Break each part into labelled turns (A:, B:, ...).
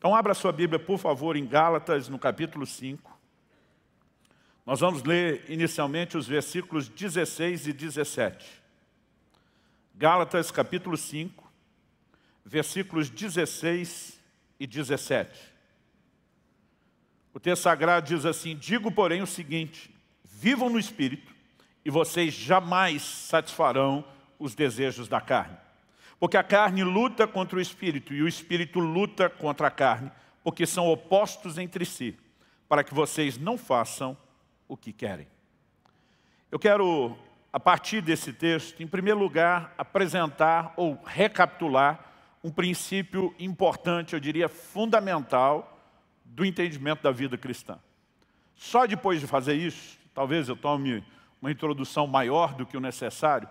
A: Então abra sua Bíblia, por favor, em Gálatas, no capítulo 5. Nós vamos ler inicialmente os versículos 16 e 17. Gálatas, capítulo 5, versículos 16 e 17. O texto sagrado diz assim: digo, porém, o seguinte: vivam no Espírito, e vocês jamais satisfarão os desejos da carne. Porque a carne luta contra o Espírito, e o Espírito luta contra a carne, porque são opostos entre si, para que vocês não façam o que querem. Eu quero, a partir desse texto, em primeiro lugar, apresentar ou recapitular um princípio importante, eu diria fundamental, do entendimento da vida cristã. Só depois de fazer isso, talvez eu tome uma introdução maior do que o necessário,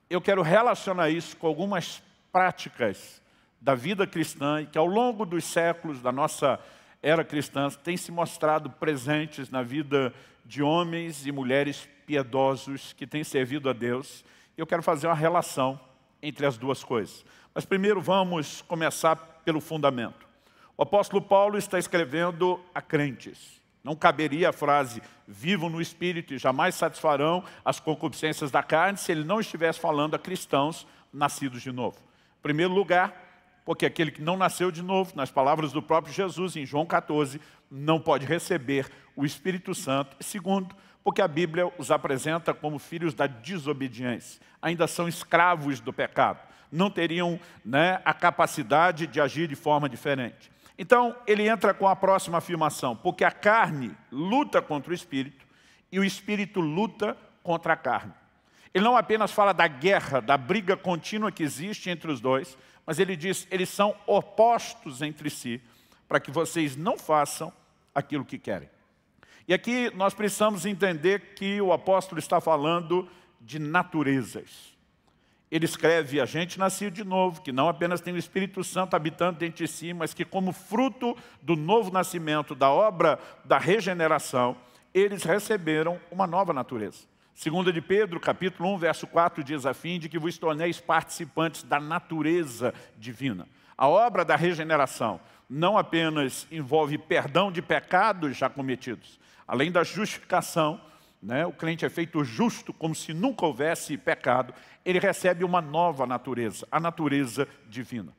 A: eu quero relacionar isso com algumas práticas da vida cristã e que ao longo dos séculos da nossa era cristã têm se mostrado presentes na vida de homens e mulheres piedosos que têm servido a Deus. Eu quero fazer uma relação entre as duas coisas. Mas primeiro vamos começar pelo fundamento. O apóstolo Paulo está escrevendo a crentes. Não caberia a frase, vivam no Espírito e jamais satisfarão as concupiscências da carne, se ele não estivesse falando a cristãos nascidos de novo. Em primeiro lugar, porque aquele que não nasceu de novo, nas palavras do próprio Jesus, em João 14, não pode receber o Espírito Santo. E segundo, porque a Bíblia os apresenta como filhos da desobediência. Ainda são escravos do pecado. Não teriam, a capacidade de agir de forma diferente. Então, ele entra com a próxima afirmação, porque a carne luta contra o Espírito e o Espírito luta contra a carne. Ele não apenas fala da guerra, da briga contínua que existe entre os dois, mas ele diz, eles são opostos entre si, para que vocês não façam aquilo que querem. E aqui nós precisamos entender que o apóstolo está falando de naturezas. Ele escreve, a gente nasceu de novo, que não apenas tem o Espírito Santo habitando dentro de si, mas que como fruto do novo nascimento, da obra da regeneração, eles receberam uma nova natureza. 2 de Pedro, capítulo 1, verso 4, diz a fim de que vos torneis participantes da natureza divina. A obra da regeneração não apenas envolve perdão de pecados já cometidos, além da justificação, o crente é feito justo como se nunca houvesse pecado, ele recebe uma nova natureza, a natureza divina.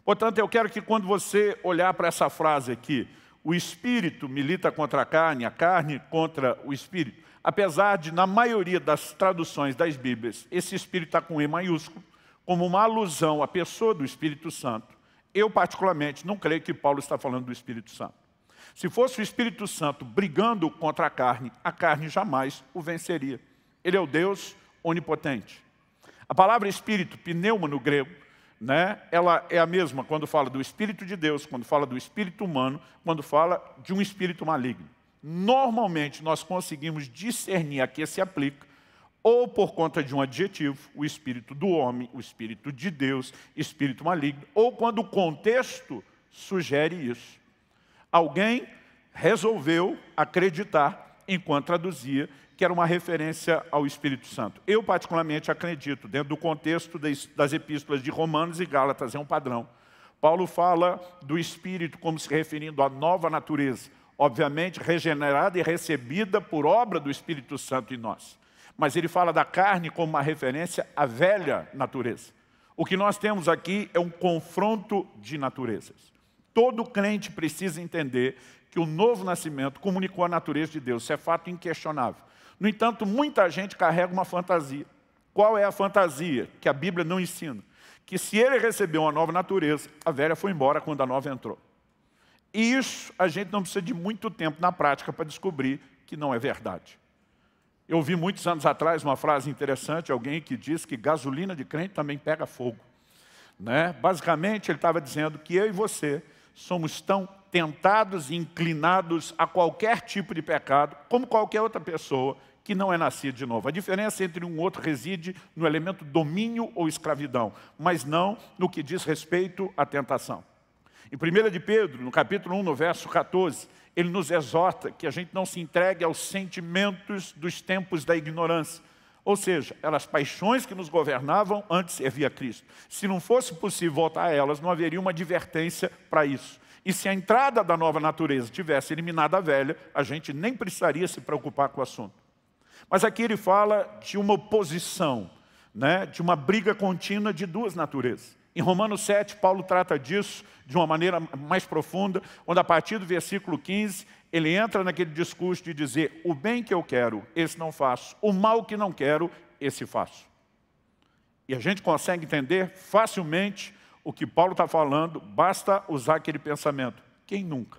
A: Portanto, eu quero que quando você olhar para essa frase aqui, o Espírito milita contra a carne contra o Espírito, apesar de, na maioria das traduções das Bíblias, esse Espírito está com E maiúsculo, como uma alusão à pessoa do Espírito Santo, eu particularmente não creio que Paulo está falando do Espírito Santo. Se fosse o Espírito Santo brigando contra a carne jamais o venceria. Ele é o Deus onipotente. A palavra Espírito, pneuma no grego, ela é a mesma quando fala do Espírito de Deus, quando fala do Espírito humano, quando fala de um Espírito maligno. Normalmente nós conseguimos discernir a que se aplica, ou por conta de um adjetivo, o Espírito do homem, o Espírito de Deus, Espírito maligno, ou quando o contexto sugere isso. Alguém resolveu acreditar, enquanto traduzia, que era uma referência ao Espírito Santo. Eu, particularmente, acredito, dentro do contexto das epístolas de Romanos e Gálatas, é um padrão. Paulo fala do Espírito como se referindo à nova natureza, obviamente regenerada e recebida por obra do Espírito Santo em nós. Mas ele fala da carne como uma referência à velha natureza. O que nós temos aqui é um confronto de naturezas. Todo crente precisa entender que o novo nascimento comunicou a natureza de Deus. Isso é fato inquestionável. No entanto, muita gente carrega uma fantasia. Qual é a fantasia que a Bíblia não ensina? Que se ele recebeu uma nova natureza, a velha foi embora quando a nova entrou. E isso a gente não precisa de muito tempo na prática para descobrir que não é verdade. Eu ouvi muitos anos atrás uma frase interessante, alguém que diz que gasolina de crente também pega fogo. Basicamente, ele estava dizendo que eu e você somos tão tentados e inclinados a qualquer tipo de pecado, como qualquer outra pessoa que não é nascida de novo. A diferença entre um e outro reside no elemento domínio ou escravidão, mas não no que diz respeito à tentação. Em 1 de Pedro, no capítulo 1, no verso 14, ele nos exorta que a gente não se entregue aos sentimentos dos tempos da ignorância. Ou seja, eram as paixões que nos governavam antes de servir a Cristo. Se não fosse possível voltar a elas, não haveria uma advertência para isso. E se a entrada da nova natureza tivesse eliminado a velha, a gente nem precisaria se preocupar com o assunto. Mas aqui ele fala de uma oposição, né, de uma briga contínua de duas naturezas. Em Romanos 7, Paulo trata disso de uma maneira mais profunda, onde a partir do versículo 15, ele entra naquele discurso de dizer: o bem que eu quero, esse não faço, o mal que não quero, esse faço. E a gente consegue entender facilmente o que Paulo está falando, basta usar aquele pensamento: quem nunca?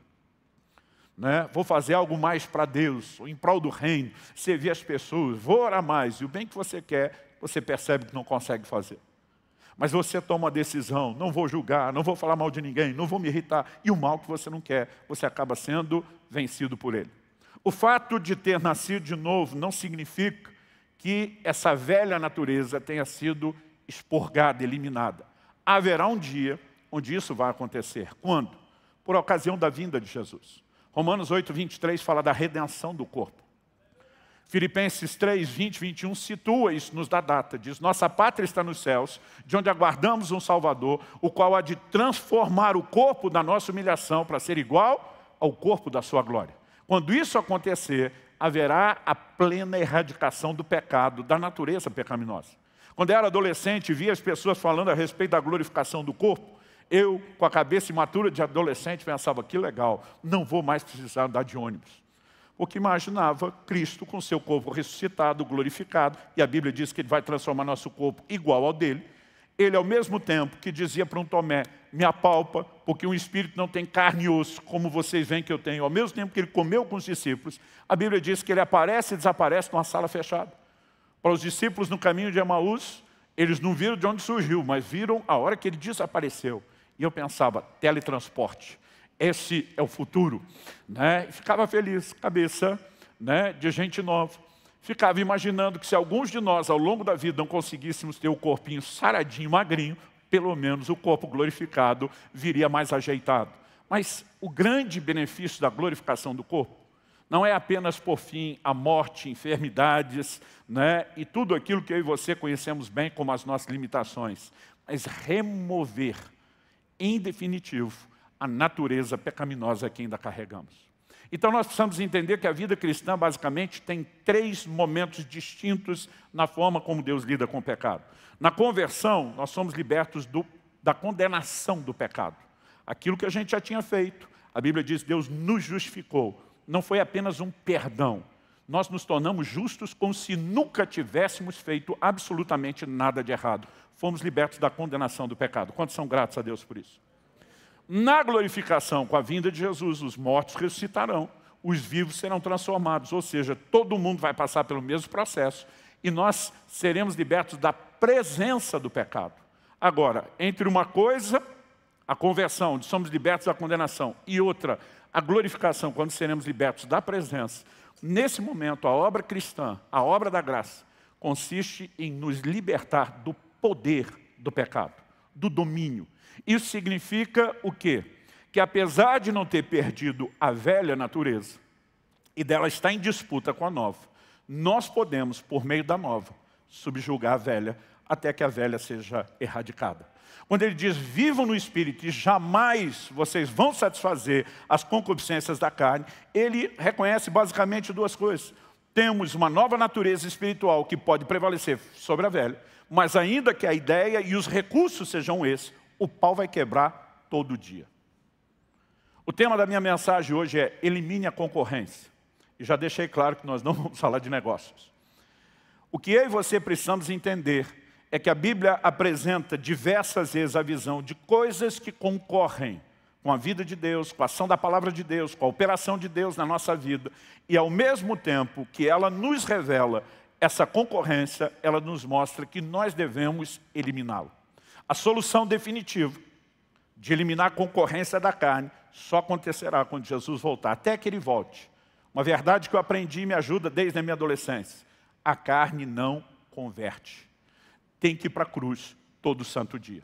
A: Né? Vou fazer algo mais para Deus, em prol do reino, servir as pessoas, vou orar mais. E o bem que você quer, você percebe que não consegue fazer. Mas você toma a decisão: não vou julgar, não vou falar mal de ninguém, não vou me irritar. E o mal que você não quer, você acaba sendo vencido por ele. O fato de ter nascido de novo não significa que essa velha natureza tenha sido expurgada, eliminada. Haverá um dia onde isso vai acontecer. Quando? Por ocasião da vinda de Jesus. Romanos 8, 23 fala da redenção do corpo. Filipenses 3, 20, 21 situa isso, nos dá data. Diz: nossa pátria está nos céus, de onde aguardamos um Salvador, o qual há de transformar o corpo da nossa humilhação para ser igual ao corpo da sua glória. Quando isso acontecer, haverá a plena erradicação do pecado, da natureza pecaminosa. Quando eu era adolescente, via as pessoas falando a respeito da glorificação do corpo, eu, com a cabeça imatura de adolescente, pensava: que legal, não vou mais precisar andar de ônibus. Porque imaginava Cristo com seu corpo ressuscitado, glorificado, e a Bíblia diz que ele vai transformar nosso corpo igual ao dele. Ele, ao mesmo tempo que dizia para um Tomé: me apalpa, porque um espírito não tem carne e osso, como vocês veem que eu tenho. Ao mesmo tempo que ele comeu com os discípulos, a Bíblia diz que ele aparece e desaparece numa sala fechada. Para os discípulos no caminho de Emaús, eles não viram de onde surgiu, mas viram a hora que ele desapareceu. E eu pensava: teletransporte. Esse é o futuro, né? E ficava feliz, cabeça, né, de gente nova. Ficava imaginando que se alguns de nós, ao longo da vida, não conseguíssemos ter o corpinho saradinho, magrinho, pelo menos o corpo glorificado viria mais ajeitado. Mas o grande benefício da glorificação do corpo não é apenas por fim a morte, enfermidades, né, e tudo aquilo que eu e você conhecemos bem como as nossas limitações, mas remover, em definitivo, a natureza pecaminosa que ainda carregamos. Então nós precisamos entender que a vida cristã basicamente tem 3 momentos distintos na forma como Deus lida com o pecado. Na conversão, nós somos libertos da condenação do pecado. Aquilo que a gente já tinha feito, a Bíblia diz: Deus nos justificou. Não foi apenas um perdão. Nós nos tornamos justos como se nunca tivéssemos feito absolutamente nada de errado. Fomos libertos da condenação do pecado. Quantos são gratos a Deus por isso? Na glorificação, com a vinda de Jesus, os mortos ressuscitarão, os vivos serão transformados, ou seja, todo mundo vai passar pelo mesmo processo e nós seremos libertos da presença do pecado. Agora, entre uma coisa, a conversão, onde somos libertos da condenação, e outra, a glorificação, quando seremos libertos da presença, nesse momento, a obra cristã, a obra da graça, consiste em nos libertar do poder do pecado, do domínio. Isso significa o quê? Que apesar de não ter perdido a velha natureza, e dela estar em disputa com a nova, nós podemos, por meio da nova, subjugar a velha, até que a velha seja erradicada. Quando ele diz: vivam no Espírito e jamais vocês vão satisfazer as concupiscências da carne, ele reconhece basicamente 2 coisas. Temos uma nova natureza espiritual que pode prevalecer sobre a velha, mas ainda que a ideia e os recursos sejam esses, o pau vai quebrar todo dia. O tema da minha mensagem hoje é: elimine a concorrência. E já deixei claro que nós não vamos falar de negócios. O que eu e você precisamos entender é que a Bíblia apresenta diversas vezes a visão de coisas que concorrem com a vida de Deus, com a ação da palavra de Deus, com a operação de Deus na nossa vida. E ao mesmo tempo que ela nos revela essa concorrência, ela nos mostra que nós devemos eliminá-la. A solução definitiva de eliminar a concorrência da carne só acontecerá quando Jesus voltar, até que ele volte. Uma verdade que eu aprendi e me ajuda desde a minha adolescência: a carne não converte. Tem que ir para a cruz todo santo dia.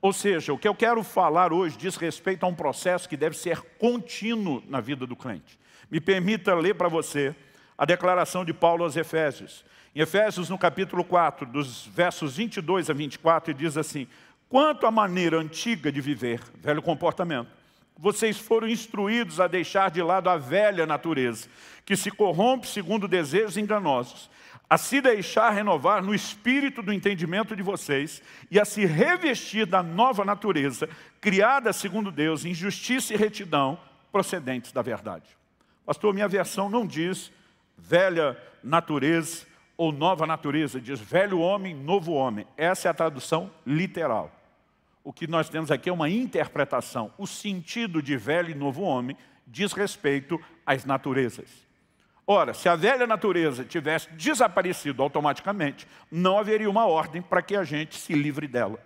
A: Ou seja, o que eu quero falar hoje diz respeito a um processo que deve ser contínuo na vida do crente. Me permita ler para você a declaração de Paulo aos Efésios. Em Efésios, no capítulo 4, dos versos 22 a 24, ele diz assim: quanto à maneira antiga de viver, velho comportamento, vocês foram instruídos a deixar de lado a velha natureza, que se corrompe segundo desejos enganosos, a se deixar renovar no espírito do entendimento de vocês e a se revestir da nova natureza, criada segundo Deus, em justiça e retidão, procedentes da verdade. Pastor, minha versão não diz velha natureza ou nova natureza, diz velho homem, novo homem. Essa é a tradução literal. O que nós temos aqui é uma interpretação. O sentido de velho e novo homem diz respeito às naturezas. Ora, se a velha natureza tivesse desaparecido automaticamente, não haveria uma ordem para que a gente se livre dela.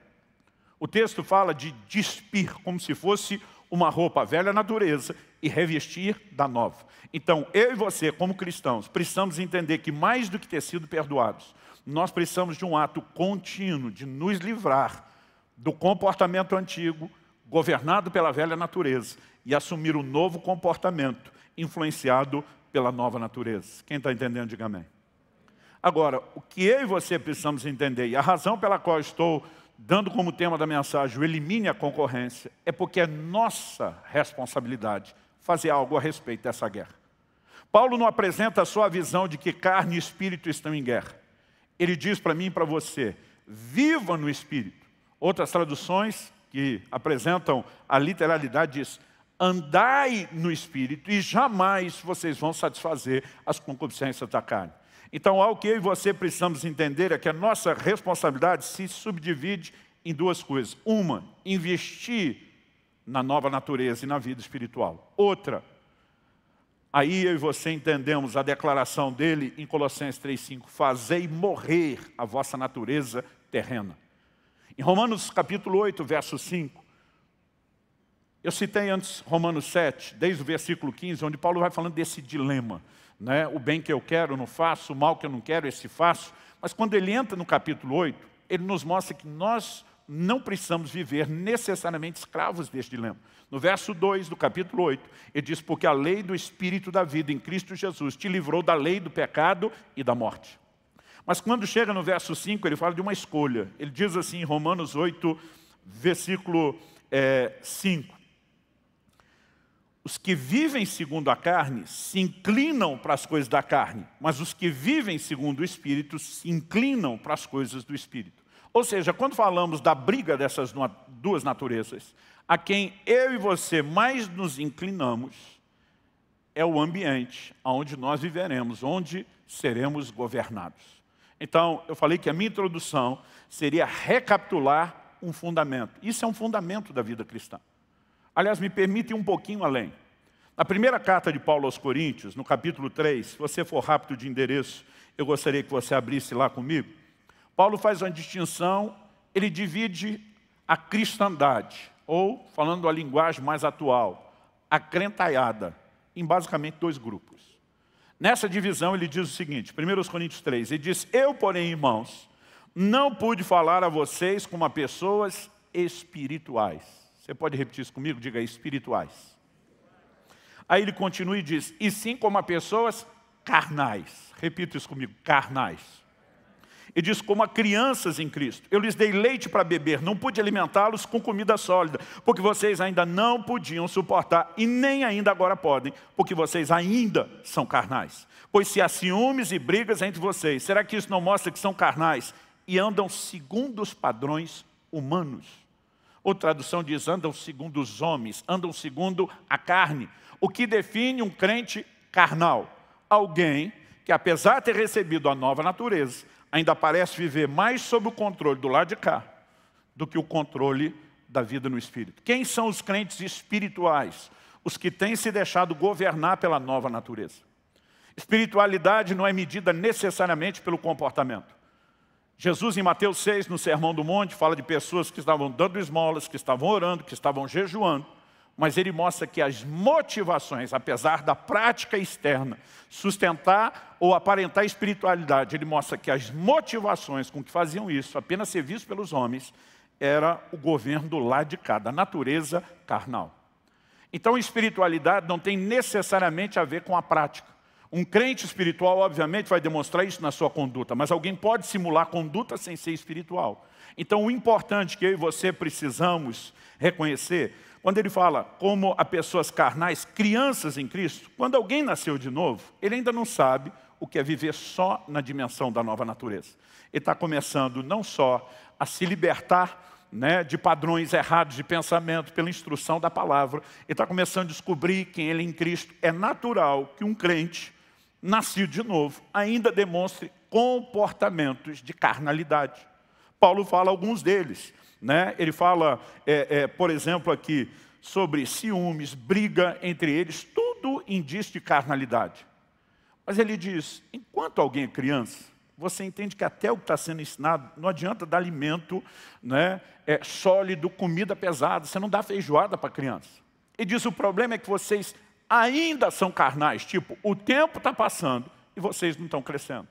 A: O texto fala de despir, como se fosse uma roupa, a velha natureza, e revestir da nova. Então, eu e você, como cristãos, precisamos entender que mais do que ter sido perdoados, nós precisamos de um ato contínuo de nos livrar do comportamento antigo, governado pela velha natureza, e assumir um novo comportamento, influenciado pela nova natureza. Quem está entendendo, diga amém. Agora, o que eu e você precisamos entender, e a razão pela qual estou dando como tema da mensagem o elimine a concorrência, é porque é nossa responsabilidade fazer algo a respeito dessa guerra. Paulo não apresenta a sua visão de que carne e espírito estão em guerra. Ele diz para mim e para você, viva no espírito. Outras traduções que apresentam a literalidade diz, andai no espírito e jamais vocês vão satisfazer as concupiscências da carne. Então, algo que eu e você precisamos entender é que a nossa responsabilidade se subdivide em duas coisas. Uma, investir na nova natureza e na vida espiritual. Outra, aí eu e você entendemos a declaração dele em Colossenses 3,5, fazei morrer a vossa natureza terrena. Em Romanos capítulo 8, verso 5, eu citei antes Romanos 7, desde o versículo 15, onde Paulo vai falando desse dilema. Né? O bem que eu quero não faço, o mal que eu não quero esse faço. Mas quando ele entra no capítulo 8, ele nos mostra que nós não precisamos viver necessariamente escravos deste dilema. No verso 2 do capítulo 8, ele diz, porque a lei do Espírito da vida em Cristo Jesus te livrou da lei do pecado e da morte. Mas quando chega no verso 5, ele fala de uma escolha. Ele diz assim em Romanos 8, versículo 5. Os que vivem segundo a carne se inclinam para as coisas da carne, mas os que vivem segundo o Espírito se inclinam para as coisas do Espírito. Ou seja, quando falamos da briga dessas duas naturezas, a quem eu e você mais nos inclinamos é o ambiente onde nós viveremos, onde seremos governados. Então, eu falei que a minha introdução seria recapitular um fundamento. Isso é um fundamento da vida cristã. Aliás, me permite um pouquinho além. Na primeira carta de Paulo aos Coríntios, no capítulo 3, se você for rápido de endereço, eu gostaria que você abrisse lá comigo. Paulo faz uma distinção, ele divide a cristandade, ou, falando a linguagem mais atual, a crentaiada, em basicamente dois grupos. Nessa divisão ele diz o seguinte, 1 Coríntios 3, ele diz, eu, porém, irmãos, não pude falar a vocês como a pessoas espirituais. Você pode repetir isso comigo? Diga espirituais. Aí ele continua e diz, e sim como a pessoas carnais. Repita isso comigo, carnais. Ele diz, como a crianças em Cristo. Eu lhes dei leite para beber, não pude alimentá-los com comida sólida, porque vocês ainda não podiam suportar, e nem ainda agora podem, porque vocês ainda são carnais. Pois se há ciúmes e brigas entre vocês, será que isso não mostra que são carnais e andam segundo os padrões humanos? Outra tradução diz, andam segundo os homens, andam segundo a carne. O que define um crente carnal? Alguém que, apesar de ter recebido a nova natureza, ainda parece viver mais sob o controle do lado de cá do que o controle da vida no Espírito. Quem são os crentes espirituais? Os que têm se deixado governar pela nova natureza. Espiritualidade não é medida necessariamente pelo comportamento. Jesus, em Mateus 6, no Sermão do Monte, fala de pessoas que estavam dando esmolas, que estavam orando, que estavam jejuando, mas ele mostra que as motivações, apesar da prática externa, sustentar ou aparentar espiritualidade, ele mostra que as motivações com que faziam isso, apenas ser visto pelos homens, era o governo do lado de cá, da natureza carnal. Então, espiritualidade não tem necessariamente a ver com a prática. Um crente espiritual, obviamente, vai demonstrar isso na sua conduta, mas alguém pode simular conduta sem ser espiritual. Então, o importante que eu e você precisamos reconhecer, Quando ele fala como a pessoas carnais, crianças em Cristo, quando alguém nasceu de novo, ele ainda não sabe o que é viver só na dimensão da nova natureza. Ele está começando não só a se libertar, né, de padrões errados de pensamento pela instrução da palavra, ele está começando a descobrir quem ele é em Cristo. É natural que um crente, nascido de novo, ainda demonstre comportamentos de carnalidade. Paulo fala alguns deles. Né? Ele fala, por exemplo, aqui, sobre ciúmes, briga entre eles, tudo indício de carnalidade. Mas ele diz, enquanto alguém é criança, você entende que até o que está sendo ensinado, não adianta dar alimento, né, sólido, comida pesada, você não dá feijoada para a criança. Ele diz, o problema é que vocês ainda são carnais, tipo, o tempo está passando e vocês não estão crescendo.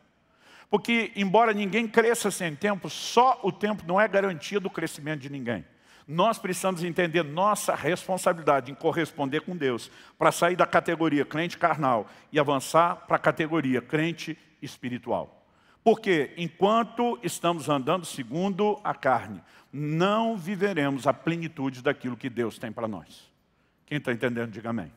A: Porque, embora ninguém cresça sem tempo, só o tempo não é garantia do crescimento de ninguém. Nós precisamos entender nossa responsabilidade em corresponder com Deus, para sair da categoria crente carnal e avançar para a categoria crente espiritual. Porque, enquanto estamos andando segundo a carne, não viveremos a plenitude daquilo que Deus tem para nós. Quem está entendendo, diga amém.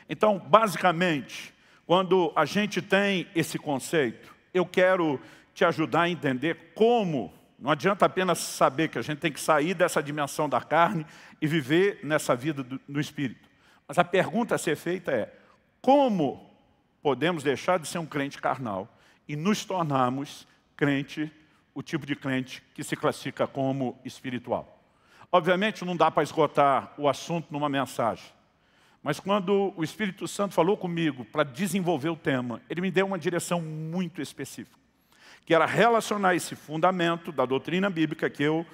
A: Então, basicamente, quando a gente tem esse conceito, eu quero te ajudar a entender como, não adianta apenas saber que a gente tem que sair dessa dimensão da carne e viver nessa vida no Espírito. Mas a pergunta a ser feita é, como podemos deixar de ser um crente carnal e nos tornarmos crente, o tipo de crente que se classifica como espiritual? Obviamente não dá para esgotar o assunto numa mensagem. Mas quando o Espírito Santo falou comigo para desenvolver o tema, ele me deu uma direção muito específica, que era relacionar esse fundamento da doutrina bíblica que eu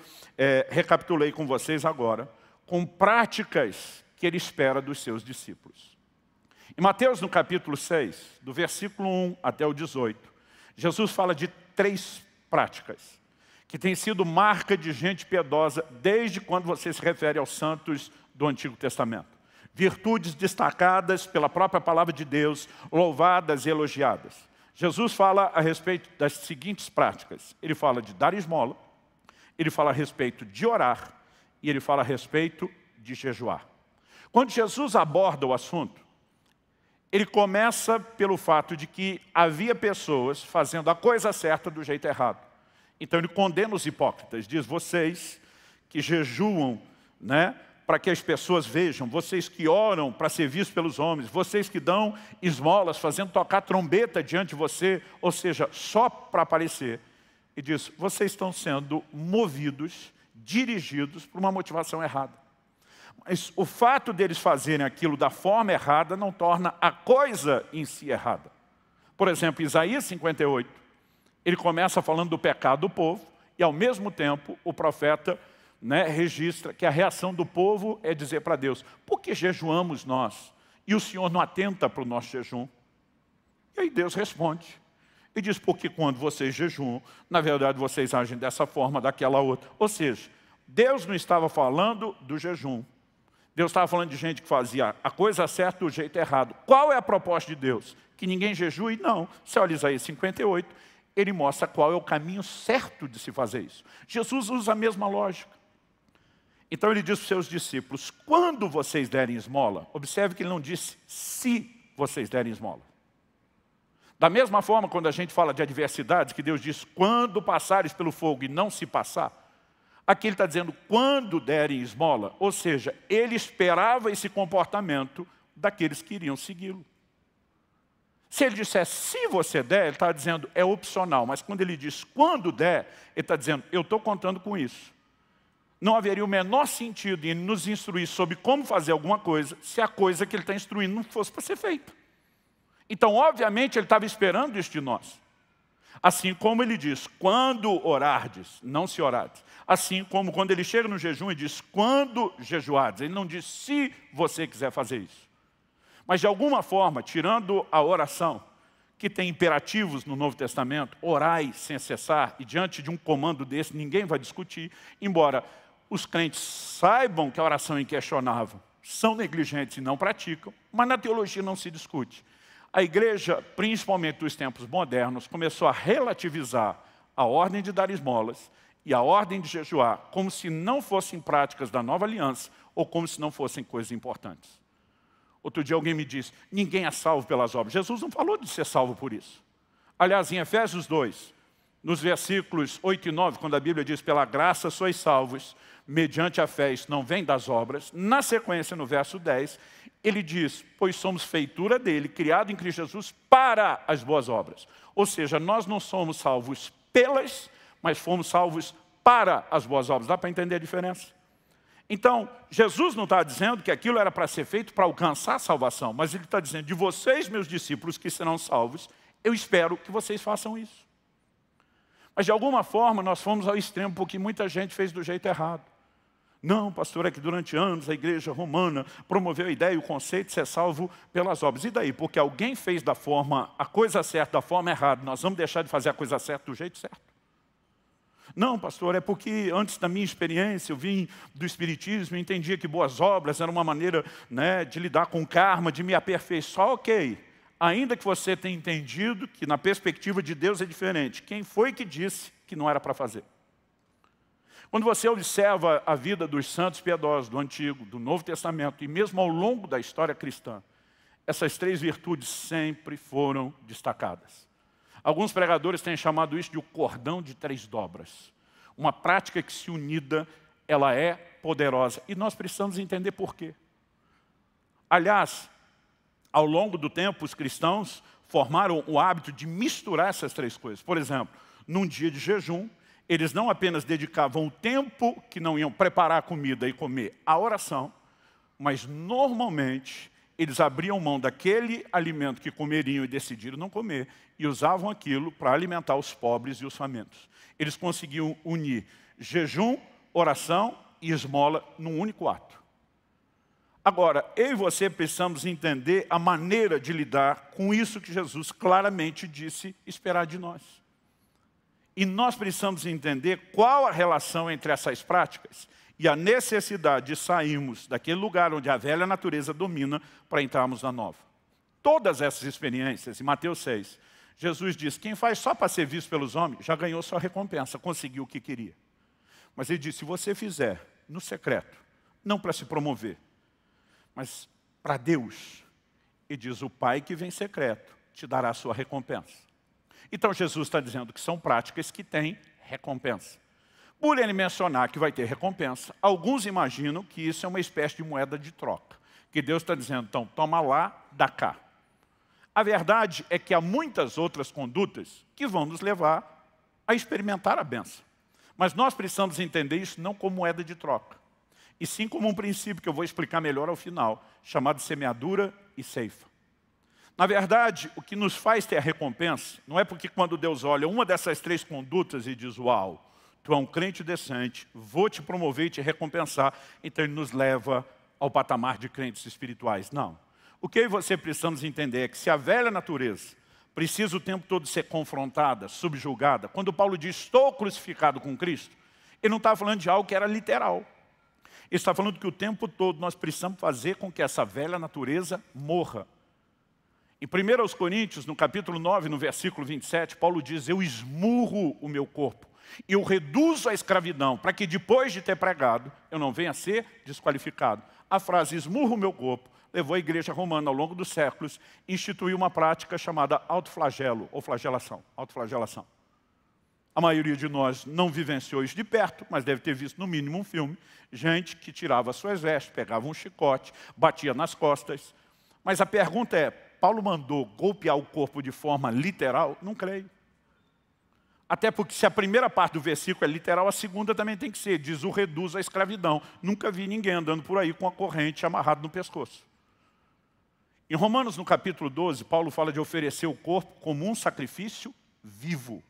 A: recapitulei com vocês agora, com práticas que ele espera dos seus discípulos. Em Mateus, no capítulo 6, do versículo 1 até o 18, Jesus fala de 3 práticas, que têm sido marca de gente piedosa desde quando você se refere aos santos do Antigo Testamento. Virtudes destacadas pela própria palavra de Deus, louvadas e elogiadas. Jesus fala a respeito das seguintes práticas. Ele fala de dar esmola, ele fala a respeito de orar e ele fala a respeito de jejuar. Quando Jesus aborda o assunto, ele começa pelo fato de que havia pessoas fazendo a coisa certa do jeito errado. Então ele condena os hipócritas, diz, vocês que jejuam, né, para que as pessoas vejam, vocês que oram para ser vistos pelos homens, vocês que dão esmolas, fazendo tocar trombeta diante de você, ou seja, só para aparecer. E diz, vocês estão sendo movidos, dirigidos por uma motivação errada. Mas o fato deles fazerem aquilo da forma errada não torna a coisa em si errada. Por exemplo, Isaías 58, ele começa falando do pecado do povo, e ao mesmo tempo o profeta registra que a reação do povo é dizer para Deus, por que jejuamos nós? E o Senhor não atenta para o nosso jejum? E aí Deus responde. E diz, porque quando vocês jejuam, na verdade vocês agem dessa forma, daquela outra. Ou seja, Deus não estava falando do jejum. Deus estava falando de gente que fazia a coisa certa do jeito errado. Qual é a proposta de Deus? Que ninguém jejue? Não. Você olha Isaías 58, ele mostra qual é o caminho certo de se fazer isso. Jesus usa a mesma lógica. Então ele diz para os seus discípulos, quando vocês derem esmola, observe que ele não disse se vocês derem esmola. Da mesma forma, quando a gente fala de adversidades, que Deus diz, quando passares pelo fogo e não se passar, aqui ele está dizendo, quando derem esmola, ou seja, ele esperava esse comportamento daqueles que iriam segui-lo. Se ele disser, se você der, ele está dizendo, é opcional, mas quando ele diz, quando der, ele está dizendo, eu estou contando com isso. Não haveria o menor sentido em nos instruir sobre como fazer alguma coisa se a coisa que ele está instruindo não fosse para ser feita. Então, obviamente, ele estava esperando isso de nós. Assim como ele diz, quando orardes, não se orardes. Assim como quando ele chega no jejum e diz, quando jejuardes. Ele não diz se você quiser fazer isso. Mas, de alguma forma, tirando a oração, que tem imperativos no Novo Testamento, orai sem cessar, e diante de um comando desse, ninguém vai discutir, embora os crentes saibam que a oração é inquestionável, são negligentes e não praticam, mas na teologia não se discute. A igreja, principalmente dos tempos modernos, começou a relativizar a ordem de dar esmolas e a ordem de jejuar, como se não fossem práticas da nova aliança, ou como se não fossem coisas importantes. Outro dia alguém me disse, ninguém é salvo pelas obras. Jesus não falou de ser salvo por isso. Aliás, em Efésios 2, nos versículos 8 e 9, quando a Bíblia diz, pela graça sois salvos, mediante a fé, isso não vem das obras. Na sequência, no verso 10, ele diz, pois somos feitura dele, criado em Cristo Jesus para as boas obras. Ou seja, nós não somos salvos pelas, mas fomos salvos para as boas obras. Dá para entender a diferença? Então, Jesus não está dizendo que aquilo era para ser feito para alcançar a salvação, mas ele está dizendo, de vocês, meus discípulos, que serão salvos, eu espero que vocês façam isso. Mas de alguma forma nós fomos ao extremo, porque muita gente fez do jeito errado. Não, pastor, é que durante anos a igreja romana promoveu a ideia e o conceito de ser salvo pelas obras. E daí? Porque alguém fez a coisa certa da forma errada, nós vamos deixar de fazer a coisa certa do jeito certo? Não, pastor, é porque antes da minha experiência, eu vim do Espiritismo e entendia que boas obras eram uma maneira, né, de lidar com o karma, de me aperfeiçoar. Ok, ainda que você tenha entendido que na perspectiva de Deus é diferente. Quem foi que disse que não era para fazer? Quando você observa a vida dos santos piedosos do Antigo, do Novo Testamento, e mesmo ao longo da história cristã, essas três virtudes sempre foram destacadas. Alguns pregadores têm chamado isso de o cordão de 3 dobras. Uma prática que, se unida, ela é poderosa. E nós precisamos entender por quê. Aliás, ao longo do tempo, os cristãos formaram o hábito de misturar essas 3 coisas. Por exemplo, num dia de jejum, eles não apenas dedicavam o tempo que não iam preparar a comida e comer à oração, mas normalmente eles abriam mão daquele alimento que comeriam e decidiram não comer e usavam aquilo para alimentar os pobres e os famintos. Eles conseguiam unir jejum, oração e esmola num único ato. Agora, eu e você precisamos entender a maneira de lidar com isso que Jesus claramente disse esperar de nós. E nós precisamos entender qual a relação entre essas práticas e a necessidade de sairmos daquele lugar onde a velha natureza domina para entrarmos na nova. Todas essas experiências, em Mateus 6, Jesus diz, quem faz só para ser visto pelos homens, já ganhou sua recompensa, conseguiu o que queria. Mas ele disse, se você fizer no secreto, não para se promover, mas para Deus, ele diz, o Pai que vem secreto te dará a sua recompensa. Então Jesus está dizendo que são práticas que têm recompensa. Por ele mencionar que vai ter recompensa, alguns imaginam que isso é uma espécie de moeda de troca. Que Deus está dizendo, então, toma lá, dá cá. A verdade é que há muitas outras condutas que vão nos levar a experimentar a bênção. Mas nós precisamos entender isso não como moeda de troca, e sim como um princípio que eu vou explicar melhor ao final, chamado semeadura e ceifa. Na verdade, o que nos faz ter a recompensa, não é porque quando Deus olha uma dessas 3 condutas e diz, uau, tu é um crente decente, vou te promover e te recompensar, então ele nos leva ao patamar de crentes espirituais. Não. O que eu e você precisamos entender é que se a velha natureza precisa o tempo todo ser confrontada, subjugada, quando Paulo diz, estou crucificado com Cristo, ele não está falando de algo que era literal. Ele está falando que o tempo todo nós precisamos fazer com que essa velha natureza morra. Em 1 Coríntios, no capítulo 9, no versículo 27, Paulo diz, eu esmurro o meu corpo, eu reduzo a escravidão, para que depois de ter pregado, eu não venha a ser desqualificado. A frase esmurro o meu corpo levou a igreja romana, ao longo dos séculos, a instituir uma prática chamada autoflagelo, ou flagelação, autoflagelação. A maioria de nós não vivenciou isso de perto, mas deve ter visto no mínimo um filme, gente que tirava suas vestes, pegava um chicote, batia nas costas. Mas a pergunta é, Paulo mandou golpear o corpo de forma literal? Não creio. Até porque se a primeira parte do versículo é literal, a segunda também tem que ser. Diz o reduz à escravidão. Nunca vi ninguém andando por aí com a corrente amarrada no pescoço. Em Romanos, no capítulo 12, Paulo fala de oferecer o corpo como um sacrifício vivo.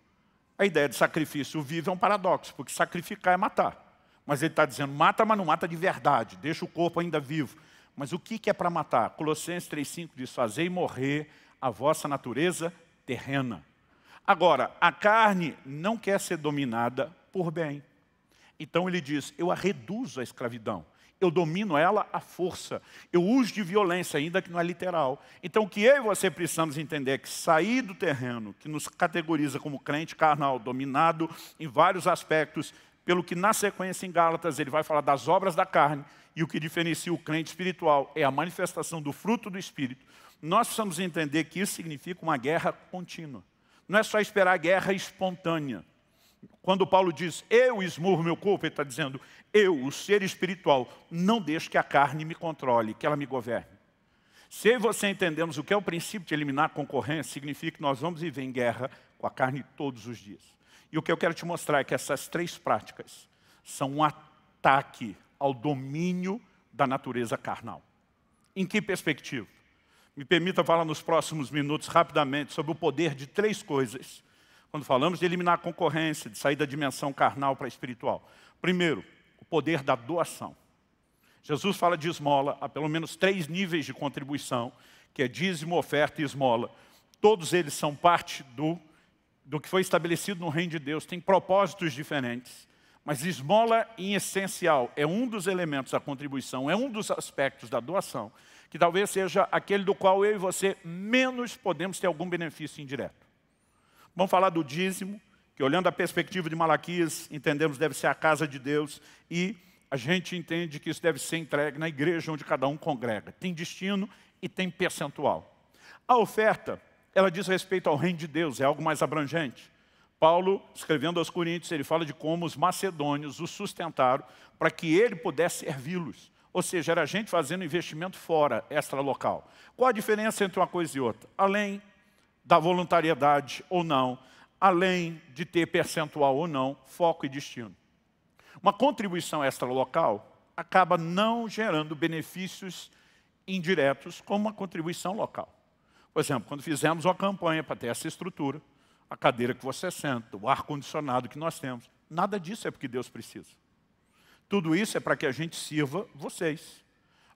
A: A ideia de sacrifício vivo é um paradoxo, porque sacrificar é matar. Mas ele está dizendo, mata, mas não mata de verdade. Deixa o corpo ainda vivo. Mas o que é para matar? Colossenses 3,5 diz, fazei morrer a vossa natureza terrena. Agora, a carne não quer ser dominada por bem. Então ele diz, eu a reduzo à escravidão. Eu domino ela à força. Eu uso de violência, ainda que não é literal. Então o que eu e você precisamos entender é que sair do terreno, que nos categoriza como crente carnal, dominado em vários aspectos pelo que na sequência em Gálatas ele vai falar das obras da carne, e o que diferencia o crente espiritual é a manifestação do fruto do Espírito. Nós precisamos entender que isso significa uma guerra contínua. Não é só esperar a guerra espontânea. Quando Paulo diz, eu esmurro meu corpo, ele está dizendo, eu, o ser espiritual, não deixo que a carne me controle, que ela me governe. Se eu e você entendemos o que é o princípio de eliminar a concorrência, significa que nós vamos viver em guerra com a carne todos os dias. E o que eu quero te mostrar é que essas três práticas são um ataque ao domínio da natureza carnal. Em que perspectiva? Me permita falar nos próximos minutos rapidamente sobre o poder de três coisas. Quando falamos de eliminar a concorrência, de sair da dimensão carnal para a espiritual. Primeiro, o poder da doação. Jesus fala de esmola, há pelo menos 3 níveis de contribuição, que é dízimo, oferta e esmola. Todos eles são parte do que foi estabelecido no reino de Deus, tem propósitos diferentes. Mas esmola, em essencial, é um dos elementos da contribuição, é um dos aspectos da doação, que talvez seja aquele do qual eu e você menos podemos ter algum benefício indireto. Vamos falar do dízimo, que olhando a perspectiva de Malaquias, entendemos deve ser a casa de Deus, e a gente entende que isso deve ser entregue na igreja onde cada um congrega. Tem destino e tem percentual. A oferta, ela diz respeito ao reino de Deus, é algo mais abrangente. Paulo, escrevendo aos Coríntios, ele fala de como os macedônios o sustentaram para que ele pudesse servi-los. Ou seja, era gente fazendo investimento fora, extra-local. Qual a diferença entre uma coisa e outra? Além da voluntariedade ou não, além de ter percentual ou não, foco e destino. Uma contribuição extra-local acaba não gerando benefícios indiretos como uma contribuição local. Por exemplo, quando fizemos uma campanha para ter essa estrutura, a cadeira que você senta, o ar-condicionado que nós temos, nada disso é porque Deus precisa. Tudo isso é para que a gente sirva vocês.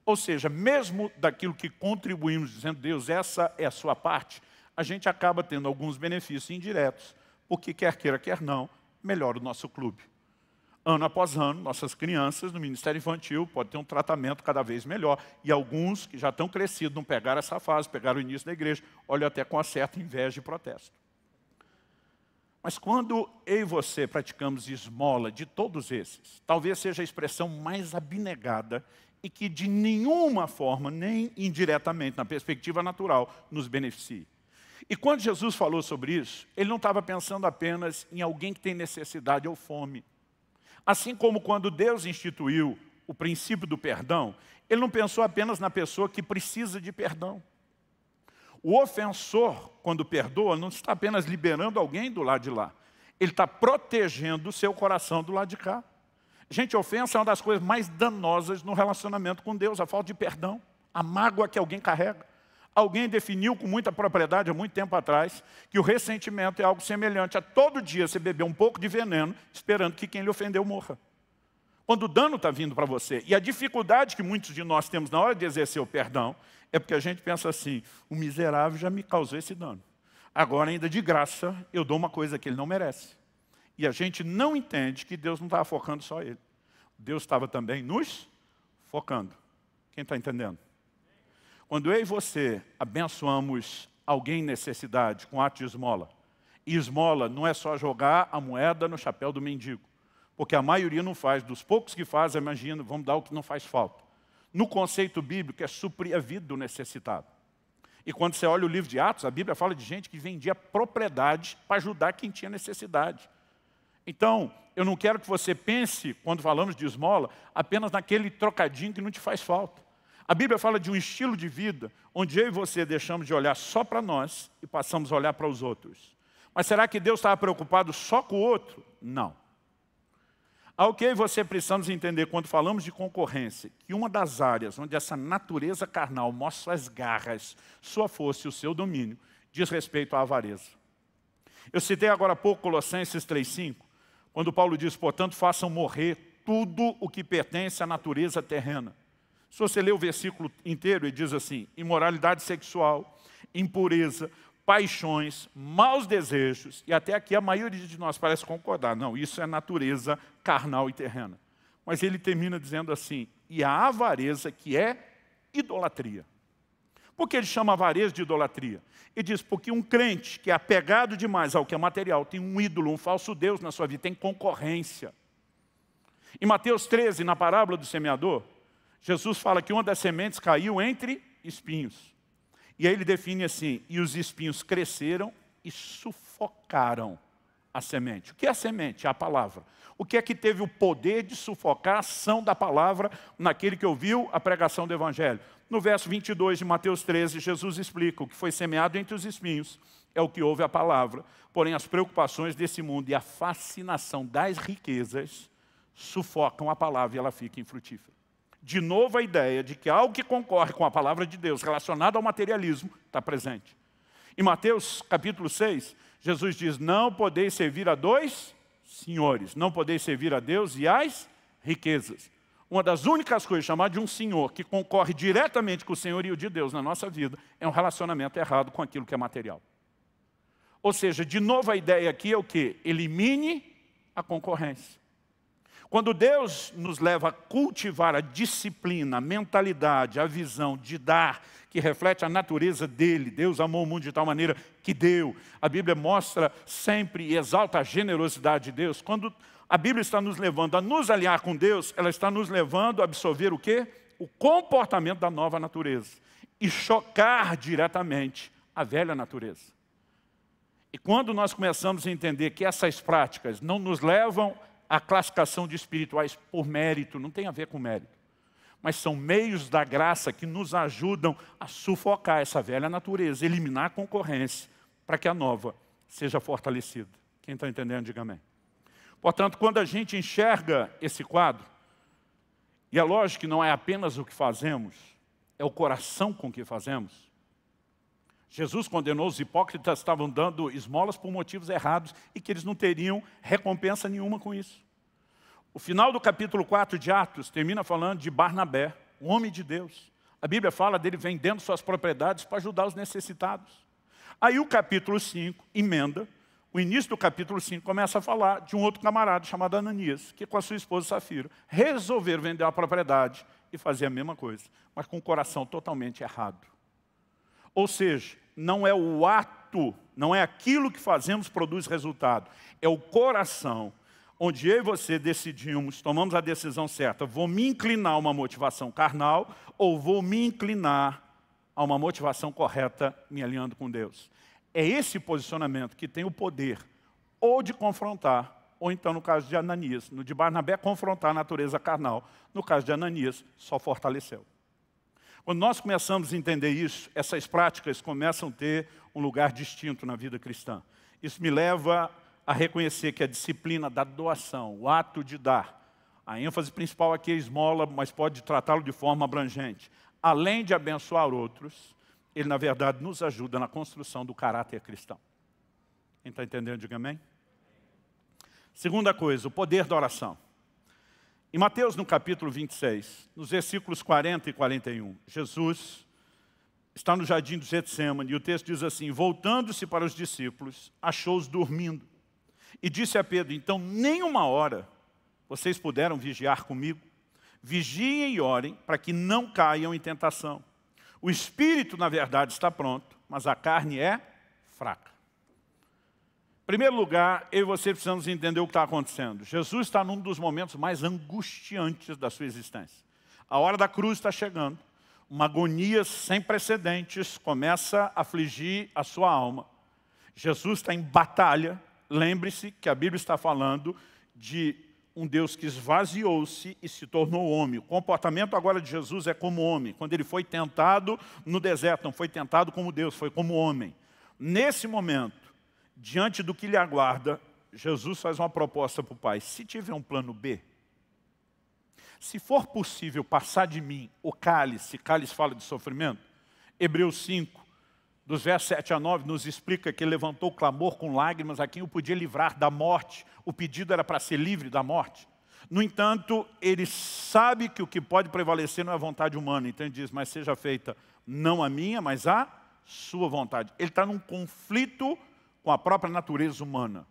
A: Ou seja, mesmo daquilo que contribuímos dizendo, Deus, essa é a sua parte, a gente acaba tendo alguns benefícios indiretos, porque quer queira, quer não, melhora o nosso clube. Ano após ano, nossas crianças no Ministério Infantil podem ter um tratamento cada vez melhor. E alguns que já estão crescidos, não pegaram essa fase, pegaram o início da igreja, olham até com uma certa inveja e protesto. Mas quando eu e você praticamos esmola de todos esses, talvez seja a expressão mais abnegada e que de nenhuma forma, nem indiretamente, na perspectiva natural, nos beneficie. E quando Jesus falou sobre isso, ele não estava pensando apenas em alguém que tem necessidade ou fome. Assim como quando Deus instituiu o princípio do perdão, ele não pensou apenas na pessoa que precisa de perdão. O ofensor, quando perdoa, não está apenas liberando alguém do lado de lá. Ele está protegendo o seu coração do lado de cá. Gente, ofensa é uma das coisas mais danosas no relacionamento com Deus, a falta de perdão, a mágoa que alguém carrega. Alguém definiu com muita propriedade há muito tempo atrás que o ressentimento é algo semelhante a todo dia você beber um pouco de veneno esperando que quem lhe ofendeu morra. Quando o dano está vindo para você. E a dificuldade que muitos de nós temos na hora de exercer o perdão é porque a gente pensa assim, o miserável já me causou esse dano. Agora, ainda de graça, eu dou uma coisa que ele não merece. E a gente não entende que Deus não estava focando só ele. Deus estava também nos focando. Quem está entendendo? Quando eu e você abençoamos alguém em necessidade com ato de esmola, e esmola não é só jogar a moeda no chapéu do mendigo, porque a maioria não faz, dos poucos que fazem, imagina, vamos dar o que não faz falta. No conceito bíblico é suprir a vida do necessitado. E quando você olha o livro de Atos, a Bíblia fala de gente que vendia propriedade para ajudar quem tinha necessidade. Então, eu não quero que você pense, quando falamos de esmola, apenas naquele trocadinho que não te faz falta. A Bíblia fala de um estilo de vida onde eu e você deixamos de olhar só para nós e passamos a olhar para os outros. Mas será que Deus estava preocupado só com o outro? Não. Ao que eu e você precisamos entender quando falamos de concorrência, que uma das áreas onde essa natureza carnal mostra suas garras, sua força e o seu domínio, diz respeito à avareza. Eu citei agora há pouco Colossenses 3,5, quando Paulo diz, portanto, façam morrer tudo o que pertence à natureza terrena. Se você ler o versículo inteiro, ele diz assim, imoralidade sexual, impureza, paixões, maus desejos, e até aqui a maioria de nós parece concordar, não, isso é natureza carnal e terrena. Mas ele termina dizendo assim, e a avareza que é idolatria. Por que ele chama avareza de idolatria? Ele diz, porque um crente que é apegado demais ao que é material, tem um ídolo, um falso Deus na sua vida, tem concorrência. Em Mateus 13, na parábola do semeador, Jesus fala que uma das sementes caiu entre espinhos. E aí ele define assim, e os espinhos cresceram e sufocaram a semente. O que é a semente? É a palavra. O que é que teve o poder de sufocar a ação da palavra naquele que ouviu a pregação do Evangelho? No verso 22 de Mateus 13, Jesus explica o que foi semeado entre os espinhos é o que ouve a palavra. Porém, as preocupações desse mundo e a fascinação das riquezas sufocam a palavra e ela fica infrutífera. De novo a ideia de que algo que concorre com a palavra de Deus relacionado ao materialismo está presente. Em Mateus capítulo 6, Jesus diz, não podeis servir a dois senhores, não podeis servir a Deus e às riquezas. Uma das únicas coisas chamadas de um senhor que concorre diretamente com o senhorio de Deus na nossa vida é um relacionamento errado com aquilo que é material. Ou seja, de novo a ideia aqui é o quê? Elimine a concorrência. Quando Deus nos leva a cultivar a disciplina, a mentalidade, a visão de dar, que reflete a natureza dele, Deus amou o mundo de tal maneira que deu. A Bíblia mostra sempre e exalta a generosidade de Deus. Quando a Bíblia está nos levando a nos alinhar com Deus, ela está nos levando a absorver o quê? O comportamento da nova natureza. E chocar diretamente a velha natureza. E quando nós começamos a entender que essas práticas não nos levam à classificação de espirituais por mérito, não tem a ver com mérito, mas são meios da graça que nos ajudam a sufocar essa velha natureza, eliminar a concorrência, para que a nova seja fortalecida. Quem está entendendo, diga amém. Portanto, quando a gente enxerga esse quadro, e é lógico que não é apenas o que fazemos, é o coração com que fazemos. Jesus condenou os hipócritas que estavam dando esmolas por motivos errados e que eles não teriam recompensa nenhuma com isso. O final do capítulo 4 de Atos termina falando de Barnabé, um homem de Deus. A Bíblia fala dele vendendo suas propriedades para ajudar os necessitados. Aí o capítulo 5 emenda, o início do capítulo 5 começa a falar de um outro camarada chamado Ananias, que com a sua esposa Safira resolveram vender a propriedade e fazer a mesma coisa, mas com o coração totalmente errado. Ou seja, não é o ato, não é aquilo que fazemos que produz resultado. É o coração, onde eu e você decidimos, tomamos a decisão certa. Vou me inclinar a uma motivação carnal ou vou me inclinar a uma motivação correta, me alinhando com Deus. É esse posicionamento que tem o poder ou de confrontar, ou então no caso de Ananias, no de Barnabé, confrontar a natureza carnal. No caso de Ananias, só fortaleceu. Quando nós começamos a entender isso, essas práticas começam a ter um lugar distinto na vida cristã. Isso me leva a reconhecer que a disciplina da doação, o ato de dar, a ênfase principal aqui é esmola, mas pode tratá-lo de forma abrangente. Além de abençoar outros, ele na verdade nos ajuda na construção do caráter cristão. Quem está entendendo, diga amém. Segunda coisa, o poder da oração. Em Mateus, no capítulo 26, nos versículos 40 e 41, Jesus está no jardim do Getsêmani e o texto diz assim, voltando-se para os discípulos, achou-os dormindo e disse a Pedro, então nem uma hora vocês puderam vigiar comigo? Vigiem e orem para que não caiam em tentação. O espírito, na verdade, está pronto, mas a carne é fraca. Em primeiro lugar, eu e você precisamos entender o que está acontecendo. Jesus está num dos momentos mais angustiantes da sua existência. A hora da cruz está chegando. Uma agonia sem precedentes começa a afligir a sua alma. Jesus está em batalha. Lembre-se que a Bíblia está falando de um Deus que esvaziou-se e se tornou homem. O comportamento agora de Jesus é como homem. Quando ele foi tentado no deserto, não foi tentado como Deus, foi como homem. Nesse momento, diante do que lhe aguarda, Jesus faz uma proposta para o Pai. Se tiver um plano B, se for possível passar de mim o cálice fala de sofrimento, Hebreus 5, dos versos 7 a 9, nos explica que ele levantou o clamor com lágrimas a quem o podia livrar da morte. O pedido era para ser livre da morte. No entanto, ele sabe que o que pode prevalecer não é a vontade humana. Então ele diz, mas seja feita não a minha, mas a sua vontade. Ele está num conflito com a própria natureza humana.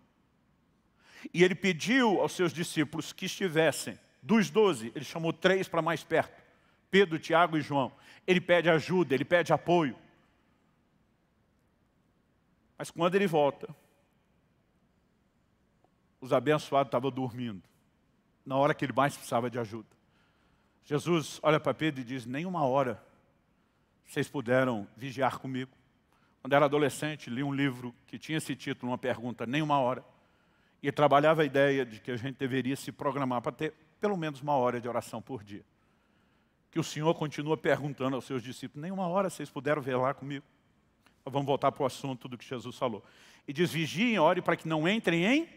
A: E ele pediu aos seus discípulos que estivessem, dos 12, ele chamou 3 para mais perto, Pedro, Tiago e João. Ele pede ajuda, ele pede apoio. Mas quando ele volta, os abençoados estavam dormindo. na hora que ele mais precisava de ajuda. Jesus olha para Pedro e diz, nem uma hora vocês puderam vigiar comigo. Quando era adolescente, li um livro que tinha esse título, uma pergunta, nem uma hora. E trabalhava a ideia de que a gente deveria se programar para ter pelo menos uma hora de oração por dia. Que o Senhor continua perguntando aos seus discípulos, nem uma hora vocês puderam velar comigo. Mas vamos voltar para o assunto do que Jesus falou. E diz, vigiem e orem para que não entrem em